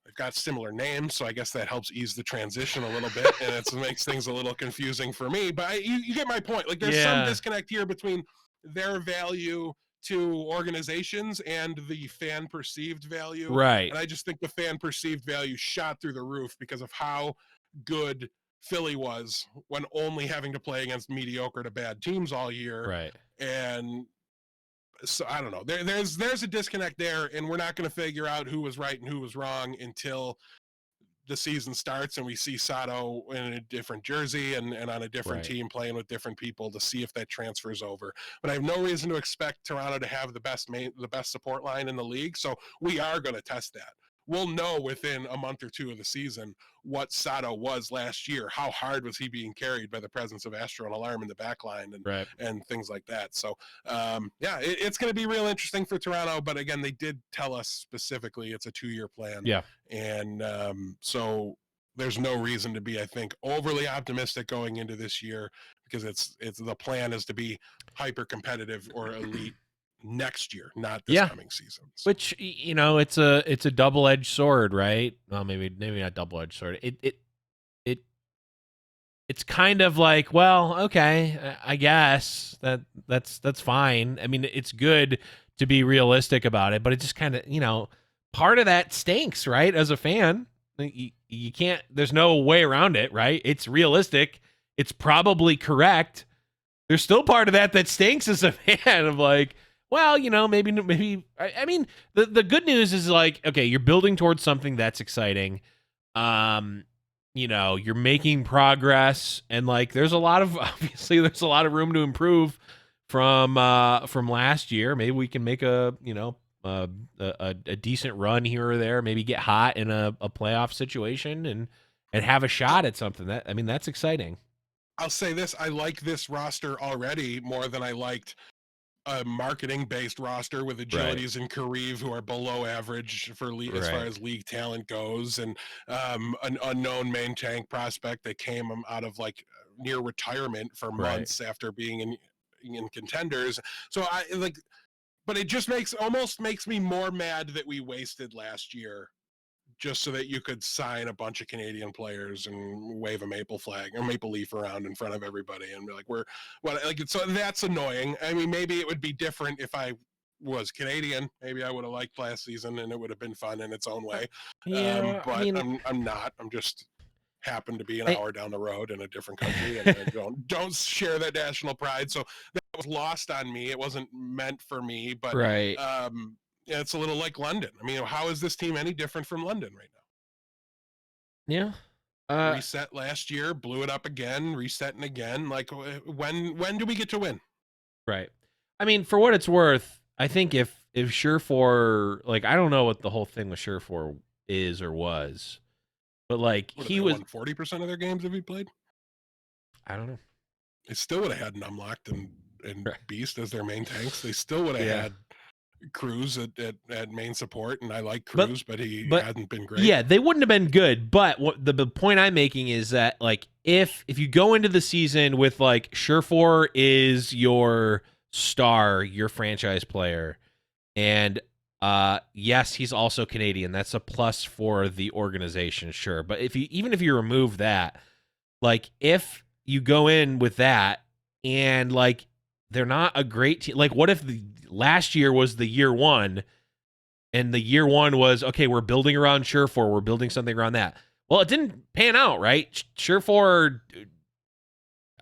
They've got similar names, so I guess that helps ease the transition a little bit, and it makes things a little confusing for me. But you get my point. Like, there's some disconnect here between their value to organizations and the fan perceived value. Right. And I just think the fan perceived value shot through the roof because of how good Philly was when only having to play against mediocre to bad teams all year. Right. And so I don't know. There's a disconnect there, and we're not going to figure out who was right and who was wrong until the season starts and we see Sato in a different jersey and on a different team playing with different people to see if that transfers over. But I have no reason to expect Toronto to have the best support line in the league, so we are going to test that. We'll know within a month or two of the season what Sato was last year. How hard was he being carried by the presence of Astro and Alarm in the back line and things like that. So, it's going to be real interesting for Toronto. But again, they did tell us specifically it's a 2-year plan. Yeah. And so there's no reason to be, I think, overly optimistic going into this year because it's the plan is to be hyper competitive or elite next year, not this coming season. So. Which, you know, it's a double-edged sword, right? Well, maybe not double-edged sword. It's kind of like, well, okay, I guess that's fine. I mean, it's good to be realistic about it, but it just kind of, you know, part of that stinks, right? As a fan, you can't. There's no way around it, right? It's realistic. It's probably correct. There's still part of that stinks as a fan of like, well, you know, maybe. I mean, the good news is like, okay, you're building towards something that's exciting. You know, you're making progress, and like, there's a lot of room to improve from last year. Maybe we can make a decent run here or there. Maybe get hot in a playoff situation and have a shot at something. That's exciting. I'll say this: I like this roster already more than I liked a marketing-based roster with Agilities and Kareev, who are below average for as far as league talent goes, and an unknown main tank prospect that came out of like near retirement for months after being in contenders. So but it just almost makes me more mad that we wasted last year just so that you could sign a bunch of Canadian players and wave a maple flag or maple leaf around in front of everybody and be like, so that's annoying. I mean, maybe it would be different if I was Canadian. Maybe I would have liked last season and it would have been fun in its own way. Yeah, but I'm not. I'm just happen to be an hour down the road in a different country and I don't share that national pride. So that was lost on me. It wasn't meant for me, but yeah, it's a little like London. I mean, how is this team any different from London right Yeah. now? Reset last year, blew it up again, resetting again. Like, when do we get to win? Right. I mean, for what it's worth, I think if Surefour, like, I don't know what the whole thing with Surefour is or was, but like he was 40% of their games if he played. I don't know. They still would have had Numlocked and Beast as their main tanks. They still would have had Cruz at main support, and I like Cruz, but he hadn't been great. Yeah, they wouldn't have been good. But what the point I'm making is that like if you go into the season with like Surefour is your star, your franchise player, and yes, he's also Canadian. That's a plus for the organization, sure. But even if you remove that, like if you go in with that and like they're not a great team, like what if last year was the year one and the year one was, okay, we're building around Surefour, we're building something around that. Well, it didn't pan out, right? Surefour,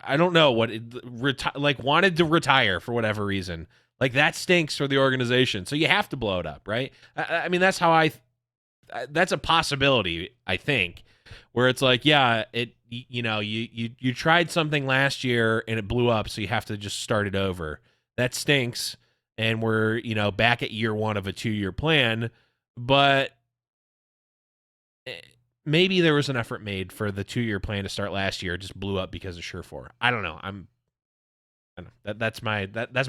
I don't know what wanted to retire for whatever reason. Like that stinks for the organization. So you have to blow it up, right? I mean, that's how that's a possibility, I think, where it's like, yeah, you tried something last year and it blew up, so you have to just start it over. That stinks, and we're, back at year one of a 2-year plan, but maybe there was an effort made for the 2-year plan to start last year. It just blew up because of Surefour. I don't know. I don't know. That's my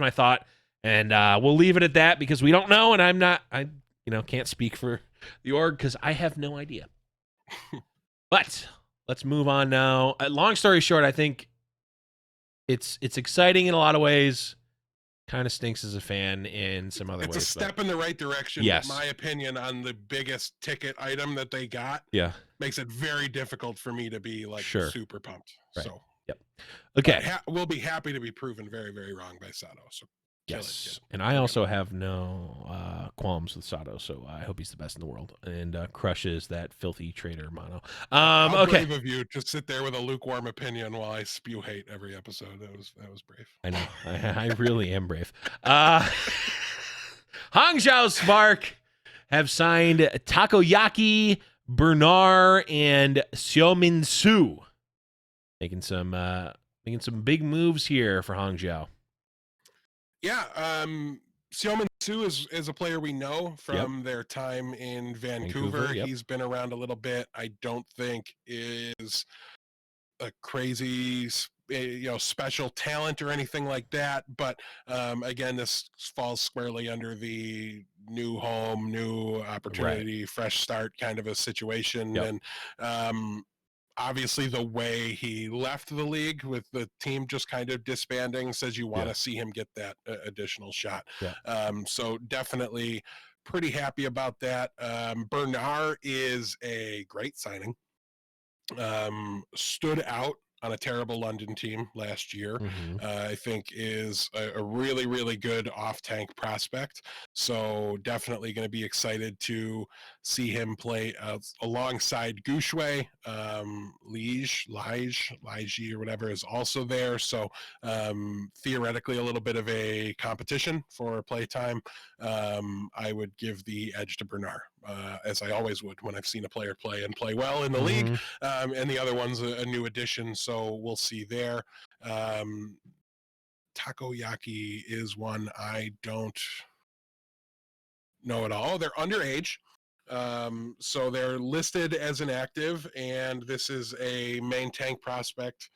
thought, and we'll leave it at that because we don't know, and I can't speak for the org because I have no idea. But let's move on now. Long story short, I think it's exciting in a lot of ways. kind of stinks as a fan in some other It's a ways. step in the right direction, Yes. but my opinion on the biggest ticket item that they got Yeah. makes it very difficult for me to be like Sure. super pumped. Right. So, Yep. but Okay. we'll be happy to be proven very, very wrong by Sato. So, kill it, Yes. kid. And I also have no qualms with Sato, so I hope he's the best in the world and crushes that filthy traitor mono. How Okay. brave of you to sit there with a lukewarm opinion while I spew hate every episode. That was brave. I know. I really am brave. Hangzhou Spark have signed Takoyaki, Bernard, and Xiaomin Su. Making some big moves here for Hangzhou. Yeah, Xiaomin Su is a player we know from their time in Vancouver. Yep. He's been around a little bit. I don't think is a crazy special talent or anything like that, but again, this falls squarely under the new home, new opportunity, fresh start kind of a situation. And obviously the way he left the league with the team just kind of disbanding says you want to see him get that additional shot. So definitely pretty happy about that. Bernard is a great signing. Stood out on a terrible London team last year. I think is a really, really good off-tank prospect. So definitely going to be excited to see him play alongside Gouchway. Lige or whatever is also there. So theoretically a little bit of a competition for playtime. I would give the edge to Bernard, as I always would when I've seen a player play and play well in the league. And the other one's a new addition, so we'll see there. Takoyaki is one I don't know at all. They're underage, so they're listed as an active, and this is a main tank prospect.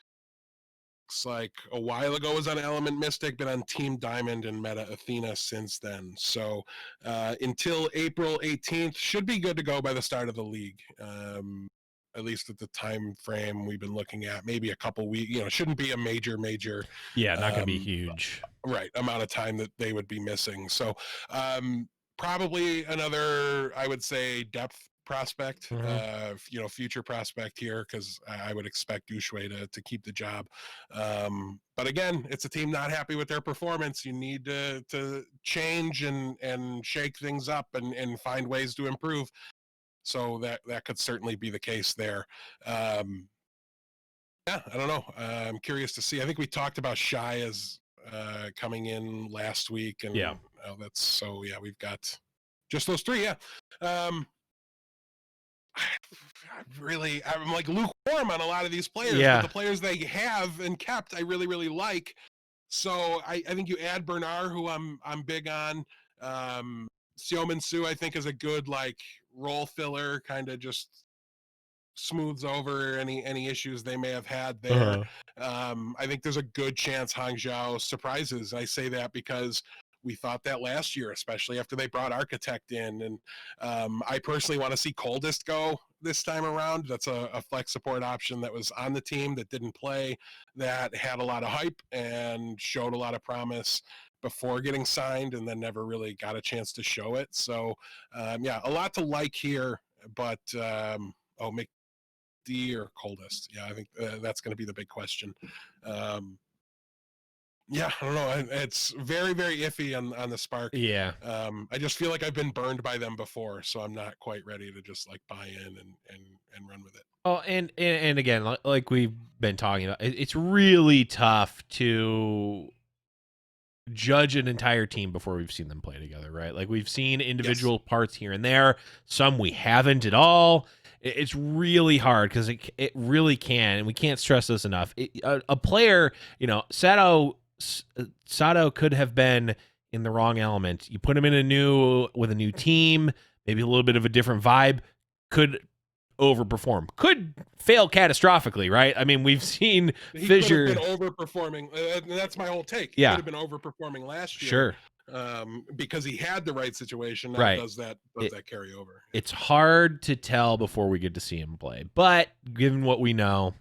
Looks like a while ago was on Element Mystic, been on Team Diamond and Meta Athena since then. So until April 18th, should be good to go by the start of the league. At least at the time frame we've been looking at, maybe a couple weeks. Shouldn't be a major. Yeah, not gonna be huge. Right, amount of time that they would be missing. So probably another, I would say, depth prospect, future prospect here, because I would expect Gouchway to keep the job. But again, it's a team not happy with their performance. You need to change and shake things up and find ways to improve. So that could certainly be the case there. Yeah, I don't know. I'm curious to see. I think we talked about Shy as coming in last week, and that's so. Yeah, we've got just those three. Yeah. I'm like lukewarm on a lot of these players, but the players they have and kept, I really, really like. So I think you add Bernard, who I'm big on. Xiaomin Su, I think, is a good role filler, kind of just smooths over any issues they may have had there. I think there's a good chance Hangzhou surprises. I say that because we thought that last year, especially after they brought Architect in. And I personally want to see Coldest go this time around. That's a flex support option that was on the team that didn't play, that had a lot of hype and showed a lot of promise before getting signed, and then never really got a chance to show it. So yeah, a lot to like here, but McD or Coldest? Yeah, I think that's going to be the big question. Yeah, I don't know. It's very, very iffy on the Spark. Yeah. I just feel like I've been burned by them before, so I'm not quite ready to just buy in and run with it. Oh, and again, like we've been talking about, it's really tough to judge an entire team before we've seen them play together, right? Like we've seen individual parts here and there, some we haven't at all. It's really hard because it really can, and we can't stress this enough. A player, Sato could have been in the wrong element. You put him with a new team, maybe a little bit of a different vibe, could overperform, could fail catastrophically, right? I mean, we've seen Fissure could have been overperforming. That's my whole take. He could have been overperforming last year. Sure. Because he had the right situation. Now right. Does that carry over? It's hard to tell before we get to see him play. But given what we know,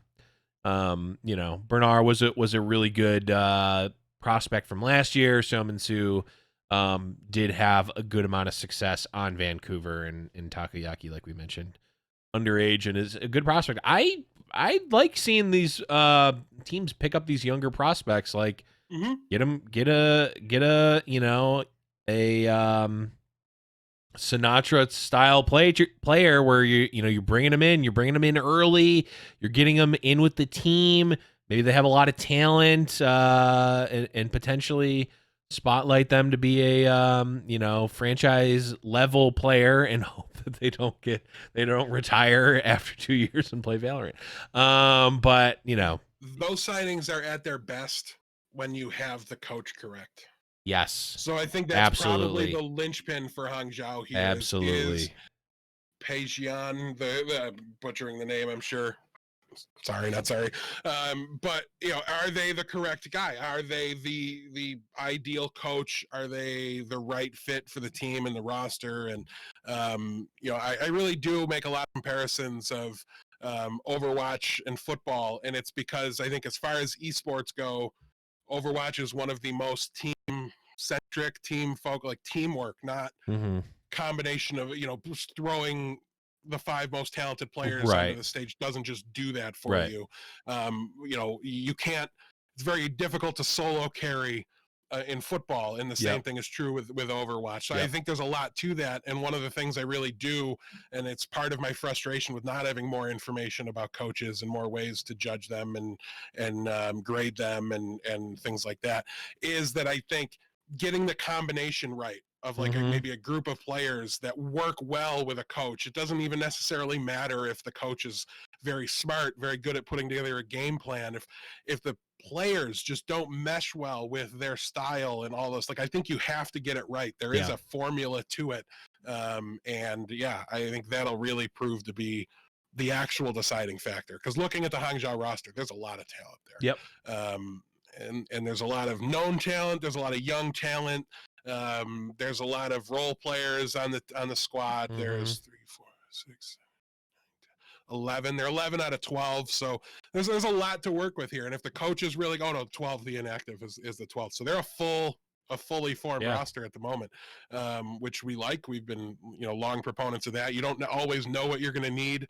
Bernard was a really good prospect from last year. Somansu did have a good amount of success on Vancouver and in Takoyaki, like we mentioned, underage, and is a good prospect. I like seeing these teams pick up these younger prospects, like get a Sinatra style player where you're bringing them in early, you're getting them in with the team. Maybe they have a lot of talent, and potentially spotlight them to be a franchise level player, and hope that they don't retire after 2 years and play Valorant. But those signings are at their best when you have the coach correct. yes. So I think that's Absolutely. probably the linchpin for Hangzhou here. Absolutely. Is Peijian, the butchering the name, I'm sure. Sorry, not sorry. But are they the correct guy? Are they the ideal coach? Are they the right fit for the team and the roster? And I really do make a lot of comparisons of Overwatch and football, and it's because I think as far as esports go, Overwatch is one of the most team-centric, like teamwork, not combination of just throwing the 5 most talented players onto the stage doesn't just do that for you. You can't. It's very difficult to solo carry in football, and the same thing is true with Overwatch. So I think there's a lot to that, and one of the things I really do, and it's part of my frustration with not having more information about coaches and more ways to judge them and grade them and things like that, is that I think getting the combination right of like maybe a group of players that work well with a coach. It doesn't even necessarily matter if the coach is very smart, very good at putting together a game plan. If the players just don't mesh well with their style and all this, like I think you have to get it right. There is a formula to it. And I think that'll really prove to be the actual deciding factor. Because looking at the Hangzhou roster, there's a lot of talent there. And there's a lot of known talent. There's a lot of young talent. There's a lot of role players on the squad. There's 3, 4, 6, 11. They're 11 out of 12. So there's a lot to work with here. And if the coach is really 12, the inactive is the 12th. So they're a fully formed roster at the moment, which we like. We've been long proponents of that. You don't always know what you're going to need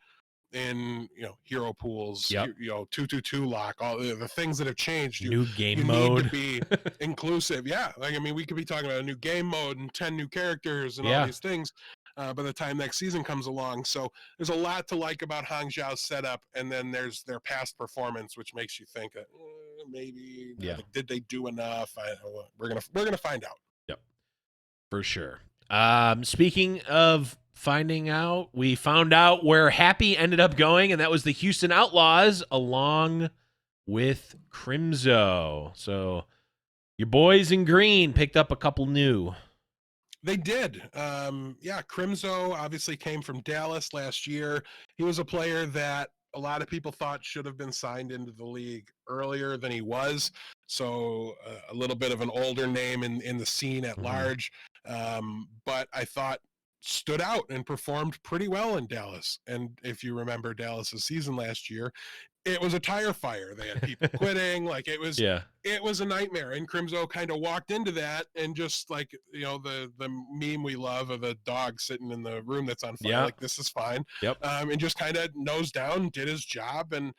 in hero pools, 2-2-2 lock, all the things that have changed. New game you mode need to be inclusive. We could be talking about a new game mode and 10 new characters and all these things by the time next season comes along. So there's a lot to like about Hangzhou's setup, and then there's their past performance, which makes you think that maybe did they do enough? We're gonna find out. Yep, for sure. Speaking of finding out, we found out where Happy ended up going, and that was the Houston Outlaws along with Crimzo. So your boys in green picked up a couple new. They did. Crimzo obviously came from Dallas last year. He was a player that a lot of people thought should have been signed into the league earlier than he was. So a little bit of an older name in the scene at large. But I thought stood out and performed pretty well in Dallas. And if you remember Dallas's season last year, it was a tire fire. They had people quitting. Like it was a nightmare. And Crimzo kind of walked into that and just like, the meme we love of the dog sitting in the room that's on fire. Like, this is fine. And just kind of nose down, did his job and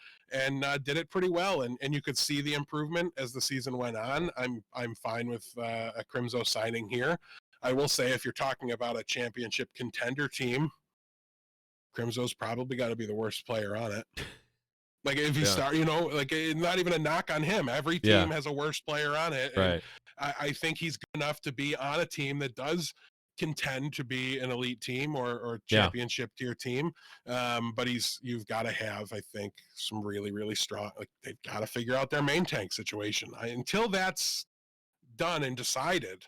did it pretty well. And you could see the improvement as the season went on. I'm fine with a Crimzo signing here. I will say, if you're talking about a championship contender team, Crimzo's probably got to be the worst player on it. Like if you start, like not even a knock on him. Every team has a worst player on it. And I think he's good enough to be on a team that does contend to be an elite team or championship tier team. But you've got to have, I think, some really, really strong, like they've got to figure out their main tank situation. Until that's done and decided,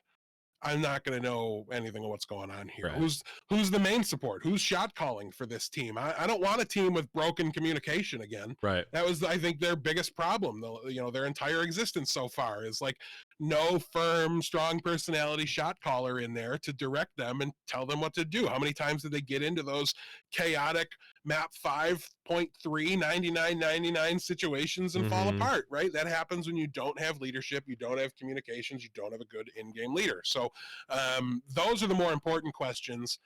I'm not going to know anything of what's going on here. Who's the main support? Who's shot calling for this team? I don't want a team with broken communication again. That was, I think, their biggest problem. Their entire existence so far is like no firm, strong personality shot caller in there to direct them and tell them what to do. How many times did they get into those chaotic map 5.3 99 situations and fall Mhm. apart, right? That happens when you don't have leadership, you don't have communications, you don't have a good in-game leader. So those are the more important questions.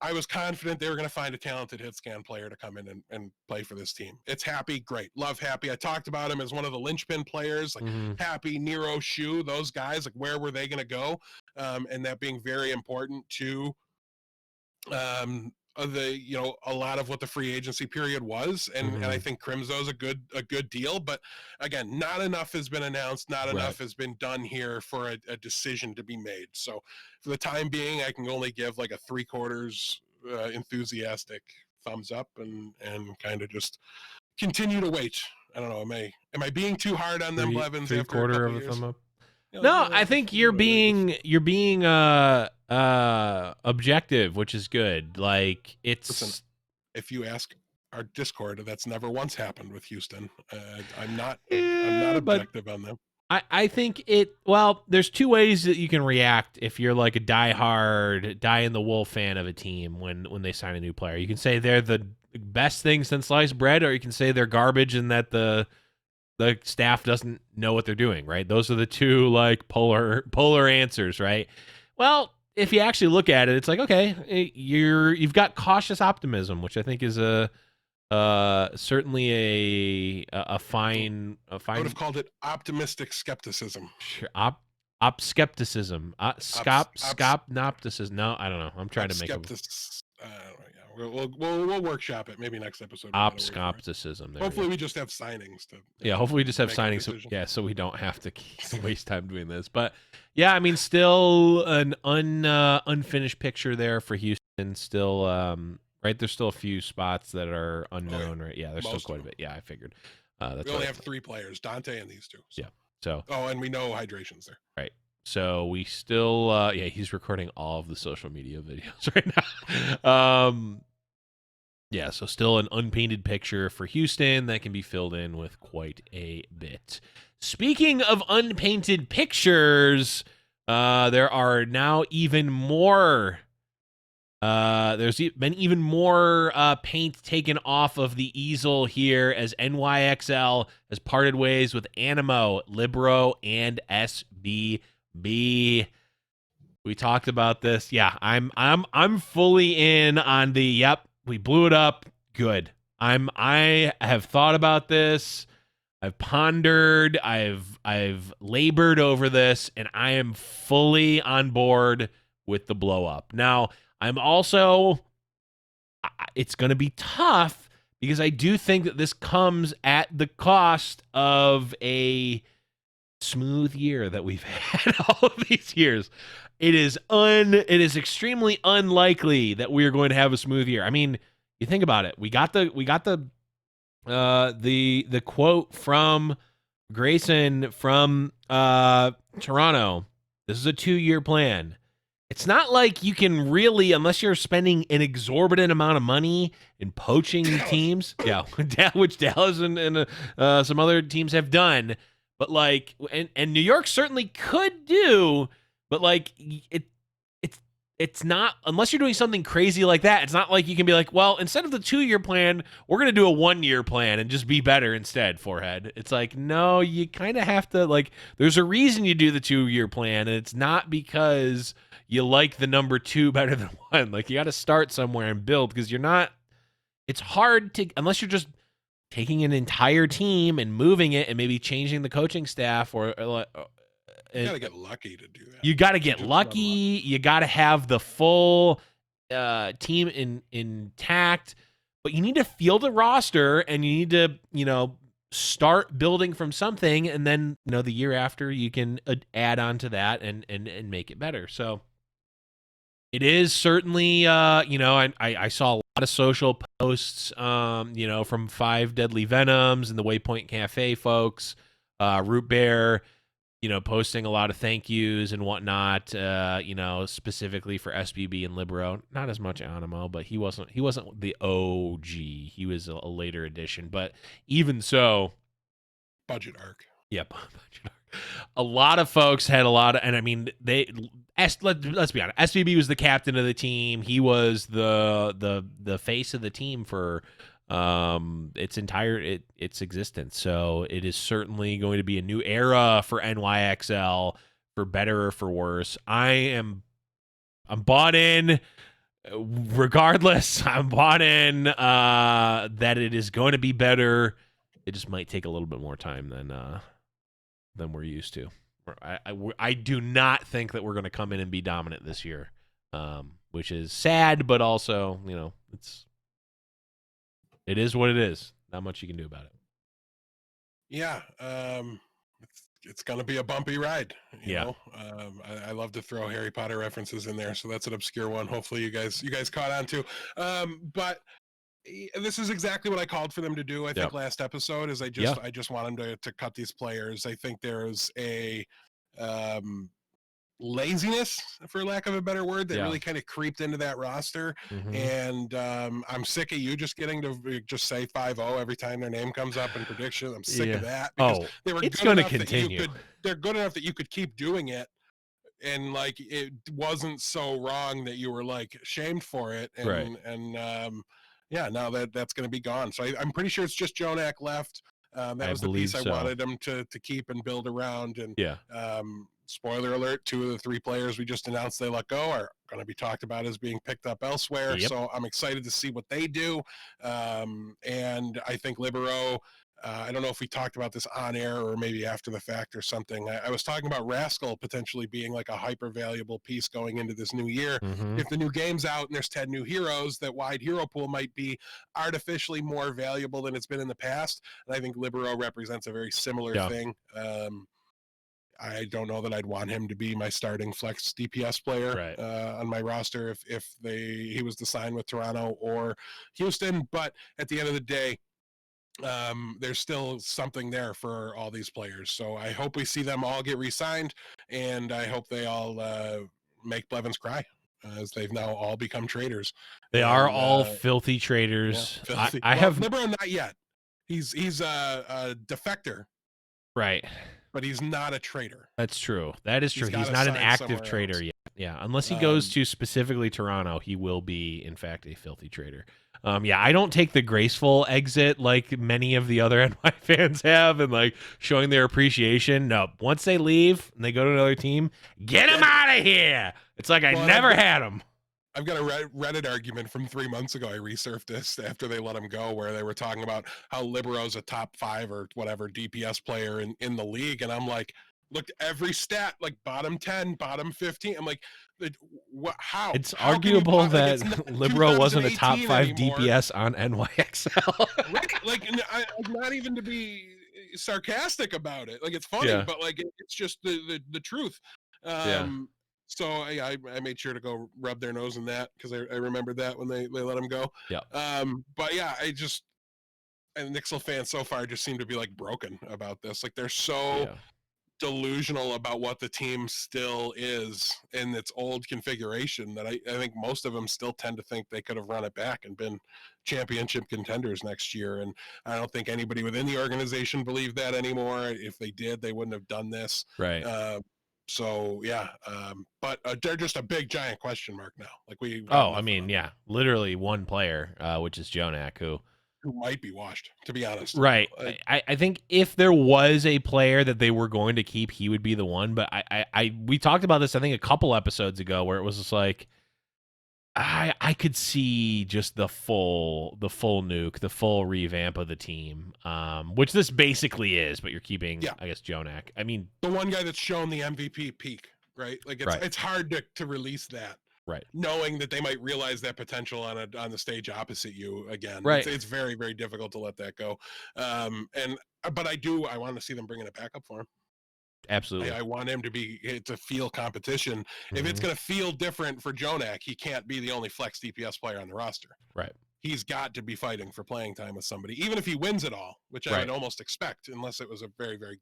I was confident they were going to find a talented hit scan player to come in and play for this team. It's Happy, great. Love Happy. I talked about him as one of the linchpin players, like Mhm. Happy, Nero, Shu, those guys, like where were they going to go? And that being very important to a lot of what the free agency period was, and I Mhm. think Crimso's a good deal, but again, not enough has been announced, not Right. enough has been done here for a decision to be made. So for the time being, I can only give like a 3/4 enthusiastic thumbs up and kind of just continue to wait. I don't know. Am I being too hard on them, Blevins, Three after a quarter couple of a years? thumb up. You know, No, I think you know what I mean? you're being objective, which is good. Like Listen, it's if you ask our Discord, that's never once happened with Houston. I'm not yeah, but objective on them. I think well, there's two ways that you can react if you're like a diehard, die in the wool fan of a team when they sign a new player. You can say they're the best thing since sliced bread, or you can say they're garbage and that the staff doesn't know what they're doing, right? Those are the two like polar answers, right? Well, if you actually look at it, it's like, okay, you've got cautious optimism, which I think is a certainly a I would have fine called it optimistic skepticism. sure, skepticism. Ops, ops, Scopnopticism. No, I don't know. I'm trying to make a skeptic. Yeah, we'll workshop it. Maybe next episode we'll get a word for it. opscopticism. There we Hopefully go. we just have signings to Yeah, hopefully we just have make our signings. decision. So we don't have to waste time doing this. But yeah, I mean, still an unfinished picture there for Houston. Still, right. There's still a few spots that are unknown. Right. Yeah, there's still Most of quite a them. bit. Yeah, I figured. That's We what only I have thought. 3 players, Dante and these 2. So. Yeah. So Oh, and we know hydration's there. right. So we still, yeah, he's recording all of the social media videos right now. Yeah, so still an unpainted picture for Houston that can be filled in with quite a bit. Speaking of unpainted pictures, there are now even more. Been even more paint taken off of the easel here as NYXL has parted ways with Animo, Libero, and SBB. We talked about this. Yeah, I'm fully in on the yep, we blew it up. Good. I have thought about this. I've pondered, I've labored over this, and I am fully on board with the blow up. Now, I'm also it's going to be tough because I do think that this comes at the cost of a smooth year that we've had all of these years. It is extremely unlikely that we are going to have a smooth year. I mean, you think about it. We got the quote from Grayson from Toronto. This is a 2-year plan. It's not like you can really, unless you're spending an exorbitant amount of money in poaching teams. Yeah, which Dallas and some other teams have done. But like, and New York certainly could do, but like it's not, unless you're doing something crazy like that. It's not like you can be like, well, instead of the 2-year plan, we're gonna do a 1-year plan and just be better instead. Forehead. It's like, no, you kind of have to like. There's a reason you do the 2-year plan, and it's not because you like the number 2 better than 1. Like you got to start somewhere and build because you're not. It's hard to unless you're just taking an entire team and moving it and maybe changing the coaching staff or You got to get lucky to do that. you got to get lucky. You got to have the full team intact, but you need to field the roster and you need to, start building from something. And then, the year after you can add on to that and make it better. So it is certainly, I saw a lot of social posts, from 5 Deadly Venoms and the Waypoint Cafe folks, Root Bear, posting a lot of thank yous and whatnot, specifically for SBB and Libero. Not as much Animo, but he wasn't the OG. He was a later addition, but even so, budget arc. yep. Budget arc. A lot of folks had a lot of, and I mean, let's be honest. SVB was the captain of the team. He was the face of the team for its existence. So it is certainly going to be a new era for NYXL, for better or for worse. I'm bought in. Regardless, I'm bought in that it is going to be better. It just might take a little bit more time than we're used to. I do not think that we're going to come in and be dominant this year, which is sad, but also, it is what it is. Not much you can do about it. Yeah, it's going to be a bumpy ride. You Yeah. know, I love to throw Harry Potter references in there, so that's an obscure one. Hopefully, you guys caught on to. But this is exactly what I called for them to do. I think last episode is I just want them to cut these players. I think there's a laziness, for lack of a better word, that really kind of creeped into that roster. And I'm sick of you just getting to just say 5-0 every time their name comes up in prediction. I'm sick of that, because they were it's going to continue. They're good enough that you could keep doing it, and like it wasn't so wrong that you were like shamed for it. And yeah, now that's going to be gone. So I'm pretty sure it's just Jonak left. That was the piece I wanted them to keep and build around. And spoiler alert, 2 of the 3 players we just announced they let go are going to be talked about as being picked up elsewhere. So I'm excited to see what they do. And I think Libero, I don't know if we talked about this on air or maybe after the fact or something. I was talking about Rascal potentially being like a hyper valuable piece going into this new year. If the new game's out and there's 10 new heroes, that wide hero pool might be artificially more valuable than it's been in the past. And I think Libero represents a very similar thing. I don't know that I'd want him to be my starting flex DPS player on my roster if he was to sign with Toronto or Houston. But at the end of the day, there's still something there for all these players. So I hope we see them all get re-signed, and I hope they all make Blevins cry, as they've now all become traders. They are all filthy traders. Yeah, filthy. I have Libero not yet. He's a defector. Right. But he's not a trader. That's true. That is true. He's not an active trader yet. Yeah, unless he goes to specifically Toronto, he will be, in fact, a filthy trader. I don't take the graceful exit like many of the other NY fans have, and like showing their appreciation. No, once they leave and they go to another team, get them out of here. It's like I never had them. I've got a Reddit argument from 3 months ago. I resurfaced after they let him go, where they were talking about how Libero's a top 5 or whatever DPS player in the league. And I'm like, looked every stat, like bottom 10, bottom 15. I'm like, how? It's arguable that Libero wasn't a top 5 anymore. DPS on NYXL. Right? Like, not even to be sarcastic about it. Like, it's funny, but like, it's just the truth. So I made sure to go rub their nose in that, because I remembered that when they let him go. But yeah, and Nixel fans so far just seem to be like broken about this. Like, they're so delusional about what the team still is in its old configuration that I think most of them still tend to think they could have run it back and been championship contenders next year. And I don't think anybody within the organization believed that anymore. If they did, they wouldn't have done this. Right. So but they're just a big giant question mark now. Like literally one player, which is Jonak, who might be washed, to be honest. Right. I think if there was a player that they were going to keep, he would be the one. But we talked about this, I think, a couple episodes ago, where it was just like, I could see just the full nuke, the full revamp of the team, which this basically is, but you're keeping, I guess, Jonak. I mean, the one guy that's shown the MVP peak, right? Like, it's hard to release that, right? Knowing that they might realize that potential on the stage opposite you again, right? It's very, very difficult to let that go. But I want to see them bringing it back up for him. Absolutely. I want him to feel competition. If it's going to feel different for Jonak, he can't be the only flex DPS player on the roster. Right. He's got to be fighting for playing time with somebody, even if he wins it all, which I would almost expect, unless it was a very, very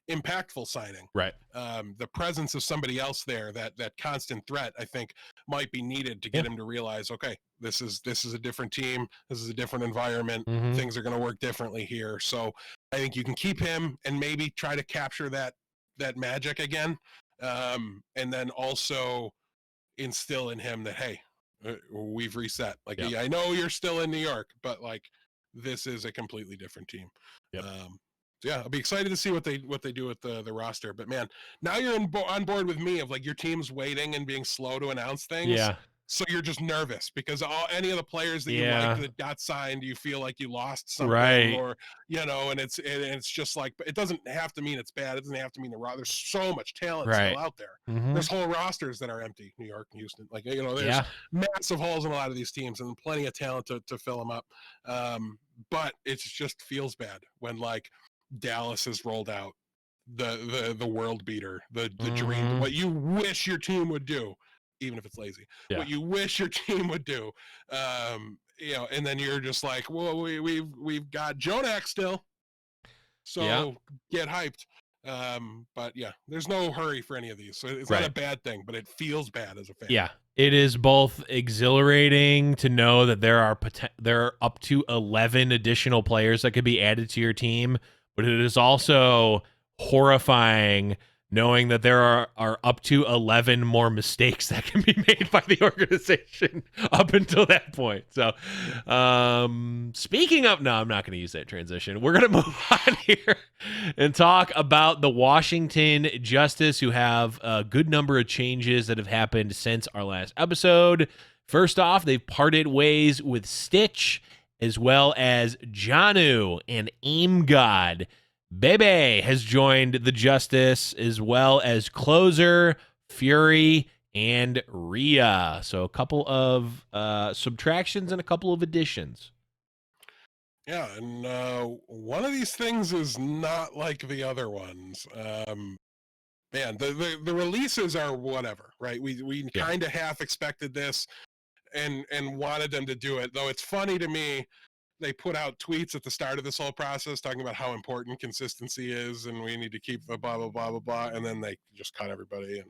impactful signing. Right. The presence of somebody else there, that constant threat, I think might be needed to get him to realize, okay, this is a different team. This is a different environment. Things are going to work differently here. So I think you can keep him and maybe try to capture that that magic again, and then also instill in him that, hey, we've reset. Like, Yep. I know you're still in New York, but like this is a completely different team. Yep. So yeah, I'll be excited to see what they do with the roster. But man, now you're on board with me of like your team's waiting and being slow to announce things. Yeah. So you're just nervous because any of the players that you Yeah. liked that got signed, you feel like you lost something, Right. or and it's just like, it doesn't have to mean it's bad. It doesn't have to mean there's so much talent Right. still out there. Mhm. There's whole rosters that are empty. New York, Houston, like there's Yeah. massive holes in a lot of these teams and plenty of talent to fill them up. But it just feels bad when like Dallas has rolled out the world beater, the dream, Mhm. what you wish your team would do, even if it's lazy, Yeah. what you wish your team would do. And then you're just like, well, we've got Jonak still, so Yeah. get hyped. But yeah, there's no hurry for any of these, so it's not a Right. bad thing, but it feels bad as a fan. Yeah. It is both exhilarating to know that there are up to 11 additional players that could be added to your team, but it is also horrifying knowing that there are up to 11 more mistakes that can be made by the organization up until that point. So, speaking of, no, I'm not going to use that transition. We're going to move on here and talk about the Washington Justice, who have a good number of changes that have happened since our last episode. First off, they've parted ways with Stitch, as well as Janu and Aim God. Bebe has joined the Justice, as well as Closer, Fury, and Rhea. So a couple of subtractions and a couple of additions. Yeah, and one of these things is not like the other ones. Man, the releases are whatever, right? We Yeah. kind of half expected this and wanted them to do it. Though it's funny to me, they put out tweets at the start of this whole process talking about how important consistency is and we need to keep the blah blah blah blah blah, and then they just cut everybody.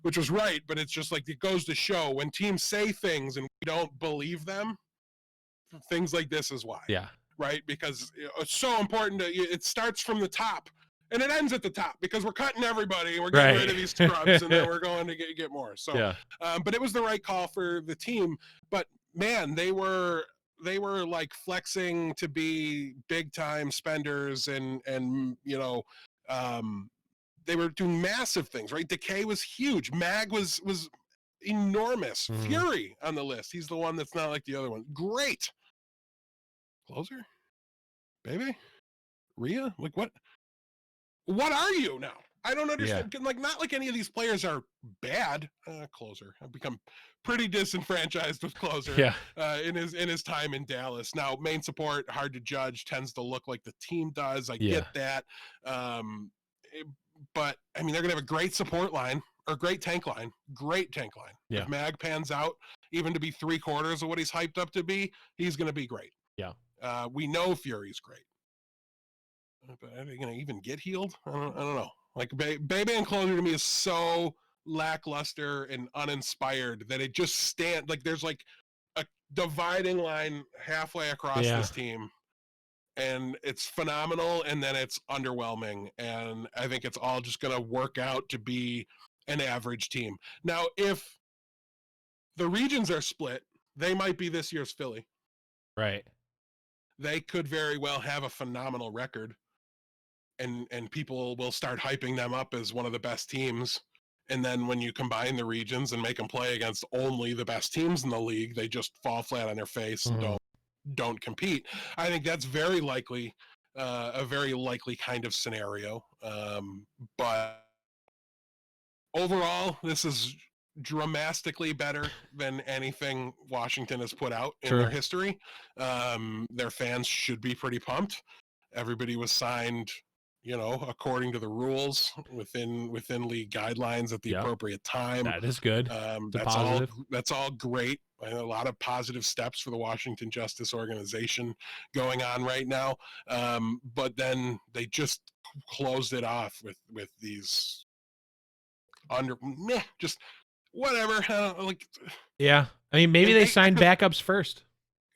Which was right, but it's just like, it goes to show when teams say things and we don't believe them, things like this is why. Yeah. Right? Because it's so important it starts from the top and it ends at the top because we're cutting everybody and we're getting rid of these scrubs and then we're going to get more. So, yeah. But it was the right call for the team. But man, they were like flexing to be big time spenders and they were doing massive things, right? Decay was huge. Mag was enormous. Mhm. Fury on the list. He's the one that's not like the other one. Great. Closer? Baby? Rhea? Like what are you now? I don't understand. Like, not like any of these players are bad. Closer. I've become pretty disenfranchised with Closer. Yeah. In his time in Dallas. Now, main support, hard to judge, tends to look like the team does. I get that. But I mean, they're gonna have a great support line or great tank line. Great tank line. Yeah. If Mag pans out even to be 3/4 of what he's hyped up to be, he's gonna be great. Yeah. We know Fury's great. But are they going to even get healed? I don't know. Like, Bebe and Closer to me is so lackluster and uninspired that it just like there's like a dividing line halfway across this team, and it's phenomenal, and then it's underwhelming, and I think it's all just going to work out to be an average team. Now, if the regions are split, they might be this year's Philly. Right. They could very well have a phenomenal record. And people will start hyping them up as one of the best teams. And then when you combine the regions and make them play against only the best teams in the league, they just fall flat on their face and don't compete. I think that's very likely, a very likely kind of scenario. But overall, this is dramatically better than anything Washington has put out in their history. Their fans should be pretty pumped. Everybody was signed, according to the rules within league guidelines at the appropriate time. That is good. That's all great. And a lot of positive steps for the Washington Justice organization going on right now. But then they just closed it off with these just whatever. Yeah. I mean, maybe they signed backups first.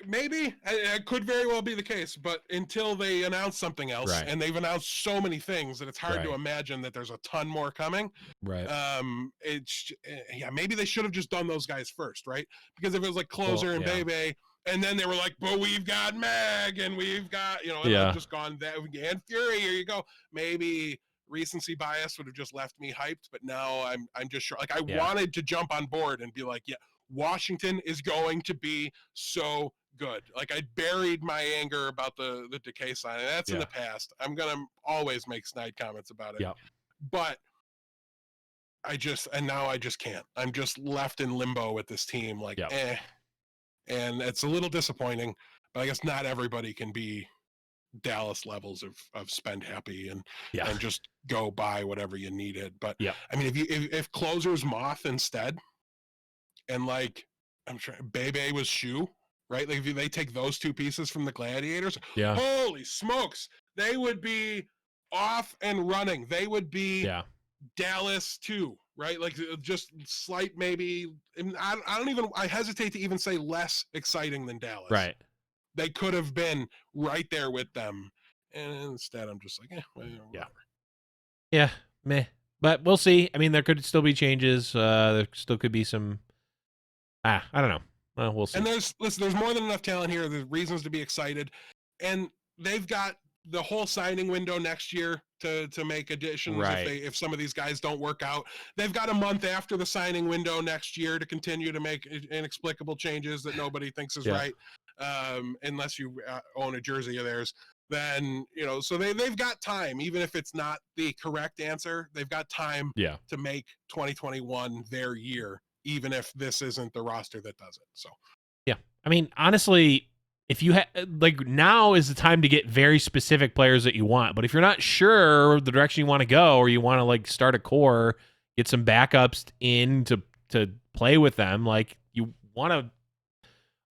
Maybe it could very well be the case, but until they announce something else, Right. and they've announced so many things that it's hard to Right. imagine that there's a ton more coming. Right. Yeah, maybe they should have just done those guys first, right? Because if it was like Closer Well, and yeah. Bebe, and then they were like, but we've got Meg and we've got, and Yeah. I've just gone that and Fury, here you go. Maybe recency bias would have just left me hyped, but now I'm just sure. Like I Yeah. wanted to jump on board and be like, yeah, Washington is going to be so good. Like I buried my anger about the decay sign, and that's in the past. I'm gonna always make snide comments about it. Yeah. But now I just can't. I'm just left in limbo with this team, like and it's a little disappointing. But I guess not everybody can be Dallas levels of spend happy and just go buy whatever you needed. But I mean, if Closer's Moth instead, and like I'm trying, Bebe was Shoe, right? Like if they take those two pieces from the Gladiators, holy smokes, they would be off and running. They would be Dallas too, right? Like just slight, maybe. I hesitate to even say less exciting than Dallas. Right. They could have been right there with them, and instead I'm just like, whatever. Yeah, meh. But we'll see. I mean, there could still be changes. There still could be some. I don't know. Well, we'll see. And there's more than enough talent here. There's reasons to be excited, and they've got the whole signing window next year to make additions if some of these guys don't work out. They've got a month after the signing window next year to continue to make inexplicable changes that nobody thinks is right, unless you own a jersey of theirs. Then so they've got time, even if it's not the correct answer. They've got time to make 2021 their year, even if this isn't the roster that does it. So I mean, honestly, if you now is the time to get very specific players that you want. But if you're not sure the direction you want to go, or you want to like start a core, get some backups in to play with them, like you want to,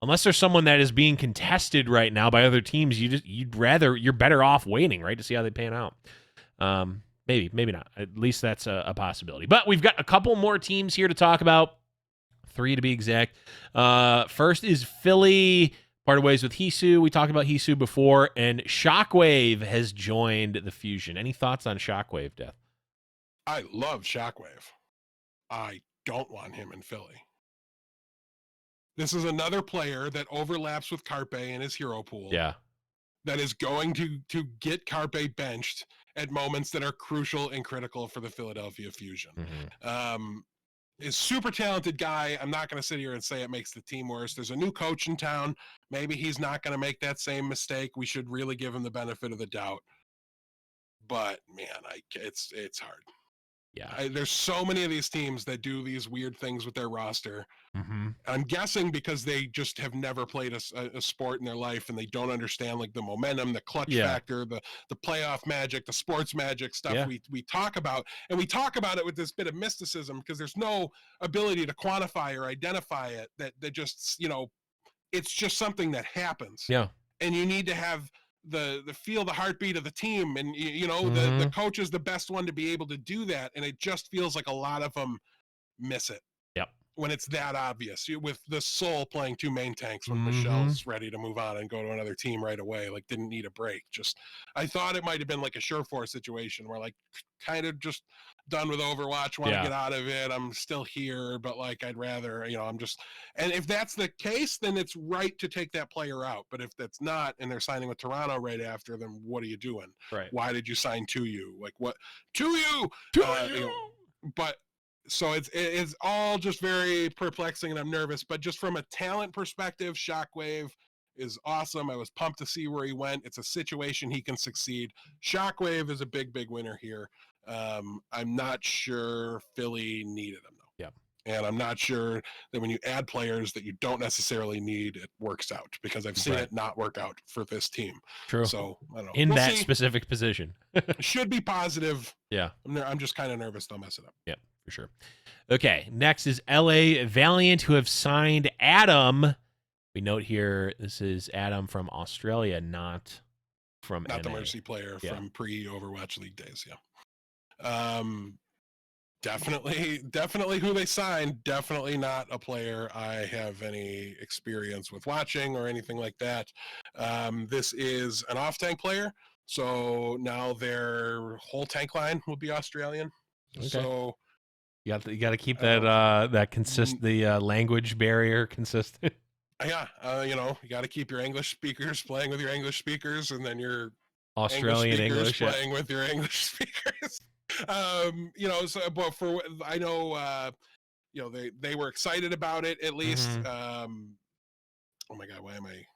unless there's someone that is being contested right now by other teams, you're better off waiting, right, to see how they pan out. Maybe not. At least that's a possibility. But we've got a couple more teams here to talk about. 3 to be exact. First is Philly, parted ways with Hisu. We talked about Hisu before, and Shockwave has joined the Fusion. Any thoughts on Shockwave, Death? I love Shockwave. I don't want him in Philly. This is another player that overlaps with Carpe in his hero pool. Yeah. That is going to get Carpe benched at moments that are crucial and critical for the Philadelphia Fusion. Mm-hmm. Is super talented guy. I'm not going to sit here and say it makes the team worse. There's a new coach in town. Maybe he's not going to make that same mistake. We should really give him the benefit of the doubt. But man, it's hard. Yeah. There's so many of these teams that do these weird things with their roster. Mm-hmm. I'm guessing because they just have never played a sport in their life, and they don't understand like the momentum, the clutch factor, the playoff magic, the sports magic stuff we talk about. And we talk about it with this bit of mysticism because there's no ability to quantify or identify it, that just, it's just something that happens. Yeah. And you need to have the feel the heartbeat of the team, and the coach is the best one to be able to do that, and it just feels like a lot of them miss it when it's that obvious, with the Soul playing 2 main tanks when Michelle's ready to move on and go to another team right away, like didn't need a break. Just I thought it might have been like a Surefour situation where like kind of just done with Overwatch, want to get out of it, I'm still here, but like I'd rather, I'm just, and if that's the case, then it's right to take that player out. But if that's not, and they're signing with Toronto right after, then what are you doing? Right. Why did you sign to you? Like what to you? But so it's all just very perplexing, and I'm nervous. But just from a talent perspective, Shockwave is awesome. I was pumped to see where he went. It's a situation he can succeed. Shockwave is a big winner here. I'm not sure Philly needed him though. Yeah. And I'm not sure that when you add players that you don't necessarily need, it works out, because I've seen it not work out for this team. True. So I don't know. In that specific position. Should be positive. Yeah. I'm just kind of nervous they'll mess it up. Yeah, for sure. Okay, next is LA Valiant, who have signed Adam. We note here this is Adam from Australia, not from the NA. Mercy player from pre-Overwatch League days. Yeah. Definitely who they signed. Definitely not a player I have any experience with watching or anything like that. This is an off-tank player, so now their whole tank line will be Australian. Okay. So You got to keep I don't. the language barrier consistent. Yeah, you got to keep your English speakers playing with your English speakers, and then your English Australian speakers English, yeah. playing with your English speakers. So but for I know, they were excited about it at least. Mhm. Oh my god, why am I?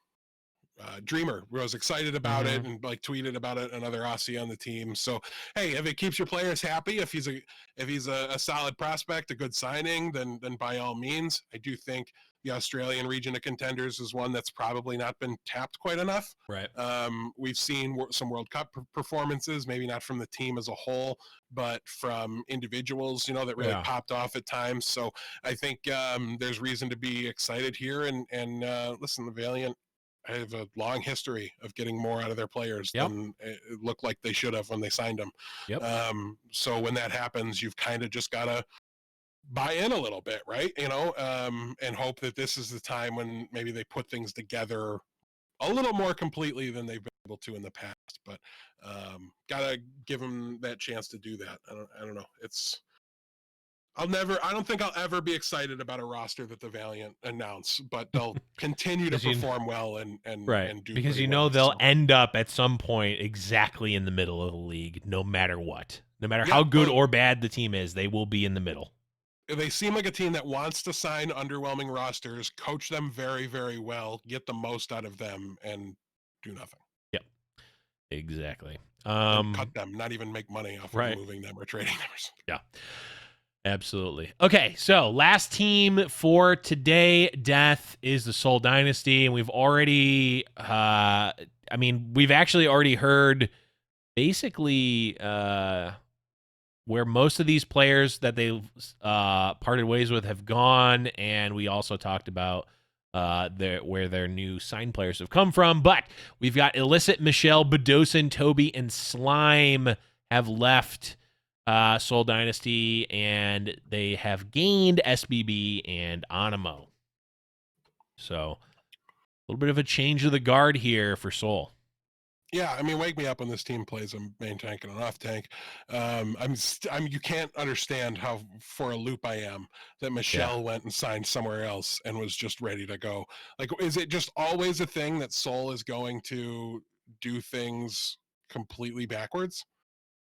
Dreamer was excited about it Mhm. and like tweeted about it. Another Aussie on the team. So hey, if it keeps your players happy, if he's a solid prospect, a good signing, then by all means. I do think the Australian region of contenders is one that's probably not been tapped quite enough. Right. We've seen some World Cup performances, maybe not from the team as a whole, but from individuals, that really Yeah. popped off at times. So I think there's reason to be excited here. And listen, the Valiant have a long history of getting more out of their players Yep. than it looked like they should have when they signed them. Yep. So when that happens, you've kind of just got to buy in a little bit, right? And hope that this is the time when maybe they put things together a little more completely than they've been able to in the past. But gotta give them that chance to do that. I don't know. I don't think I'll ever be excited about a roster that the Valiant announce, but they'll continue to 'Cause you- perform well and Right. do Because pretty well. they'll So, end up at some point exactly in the middle of the league, no matter what. No matter yeah, how good well, or bad the team is, they will be in the middle. they seem like a team that wants to sign underwhelming rosters, coach them very, very well, get the most out of them, and do nothing. Yep. Exactly. And cut them, not even make money off of Right. moving them or trading them. Yeah. Absolutely. Okay, so last team for today, Death, is the Soul Dynasty, and we've already we've actually already heard basically where most of these players that they've parted ways with have gone, and we also talked about where their new signed players have come from. But we've got Illicit, Michelle, Bedosin, Toby, and Slime have left Soul Dynasty, and they have gained SBB and Animo. So a little bit of a change of the guard here for Soul. Yeah, I mean, wake me up when this team plays a main tank and an off tank. You can't understand how for a loop I am that Michelle went and signed somewhere else and was just ready to go. Like, is it just always a thing that Soul is going to do things completely backwards?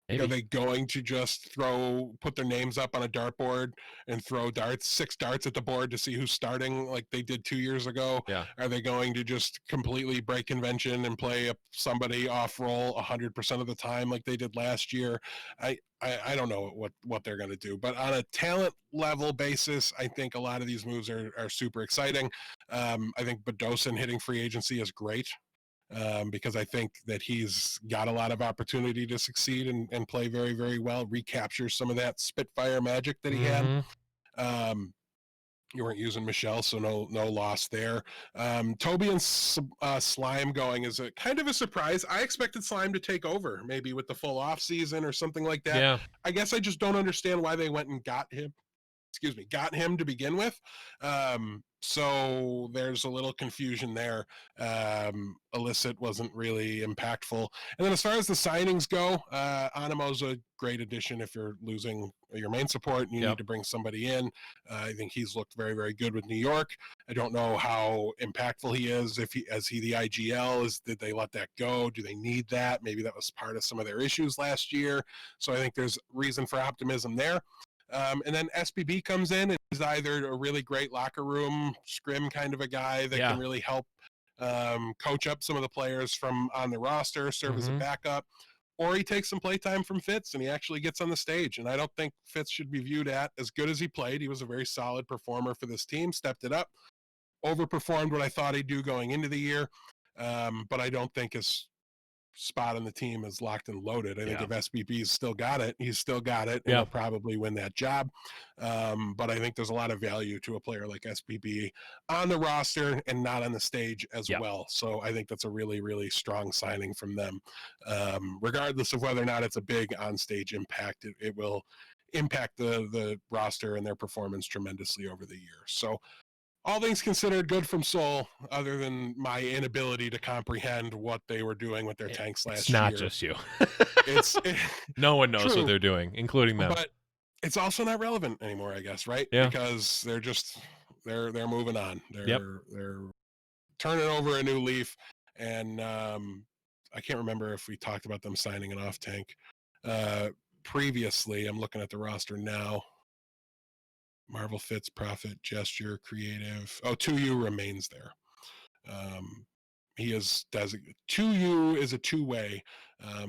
Like, Maybe. are they going to just put their names up on a dartboard and throw darts, 6 darts at the board to see who's starting like they did 2 years ago? Yeah. Are they going to just completely break convention and play somebody off roll 100% of the time like they did last year? I don't know what they're going to do, but on a talent level basis, I think a lot of these moves are super exciting. I think Bedosin hitting free agency is great. Because I think that he's got a lot of opportunity to succeed and play very, very well, recapture some of that Spitfire magic that he had. You weren't using Michelle, so no loss there. Toby and Slime going is a kind of a surprise. I expected Slime to take over, maybe with the full off season or something like that. Yeah. I guess I just don't understand why they went and got him to begin with. So there's a little confusion there. Illicit wasn't really impactful. And then as far as the signings go, Animo's a great addition if you're losing your main support and you need to bring somebody in. I think he's looked very, very good with New York. I don't know how impactful he is. Is he the IGL? Did they let that go? Do they need that? Maybe that was part of some of their issues last year. So I think there's reason for optimism there. And then SBB comes in and is either a really great locker room scrim kind of a guy that can really help coach up some of the players from on the roster, serve as a backup, or he takes some playtime from Fitz and he actually gets on the stage. And I don't think Fitz should be viewed as good as he played. He was a very solid performer for this team, stepped it up, overperformed what I thought he'd do going into the year. But I don't think his spot on the team is locked and loaded. I think if SBB's still got it, he's still got it, and he'll probably win that job. But I think there's a lot of value to a player like SBB on the roster and not on the stage as well. So I think that's a really, really strong signing from them. Regardless of whether or not it's a big on-stage impact, it will impact the roster and their performance tremendously over the years. So all things considered, good from Seoul, other than my inability to comprehend what they were doing with their tanks last It's not year. just you. It's No one knows true, what they're doing, including them. but it's also not relevant anymore, I guess, right? Yeah. Because they're moving on. Yep. They're turning over a new leaf, and I can't remember if we talked about them signing an off tank previously. I'm looking at the roster now. Marvel Fits, Profit, Gesture, Creative. Oh, 2U remains there. He is designated. 2U is a two-way,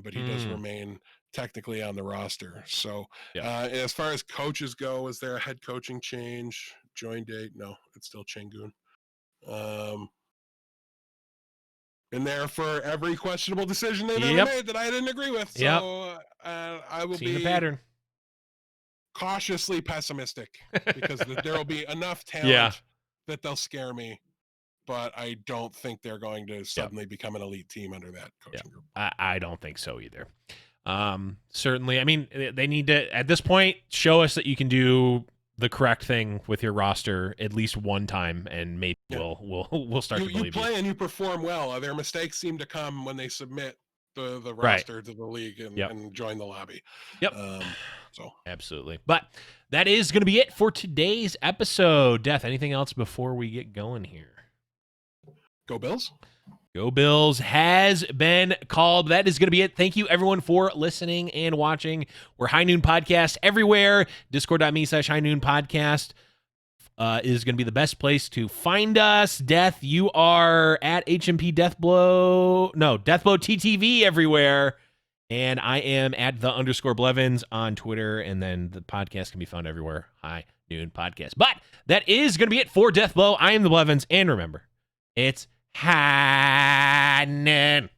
but he does remain technically on the roster. So as far as coaches go, is there a head coaching change? Join date? No, it's still Chengdu. Been there for every questionable decision they've ever made that I didn't agree with. So I will Seeing be a pattern. Cautiously pessimistic because there will be enough talent that they'll scare me, but I don't think they're going to suddenly become an elite team under that coaching group. I don't think so either. Certainly, I mean, they need to, at this point, show us that you can do the correct thing with your roster at least one time, and maybe we'll start to believe you play and you perform well. Their mistakes seem to come when they submit the roster to the league and join the lobby. So absolutely. But that is going to be it for today's episode. Death, anything else before we get going here? Go Bills. Go Bills has been called. That is going to be it. Thank you, everyone, for listening and watching. We're High Noon Podcast everywhere. Discord.me/High Noon Podcast is going to be the best place to find us. Death, you are at HMP Deathblow TTV everywhere. And I am at _Blevins on Twitter. And then the podcast can be found everywhere. High Noon Podcast. But that is going to be it for Deathblow. I am the Blevins. And remember, it's High Noon.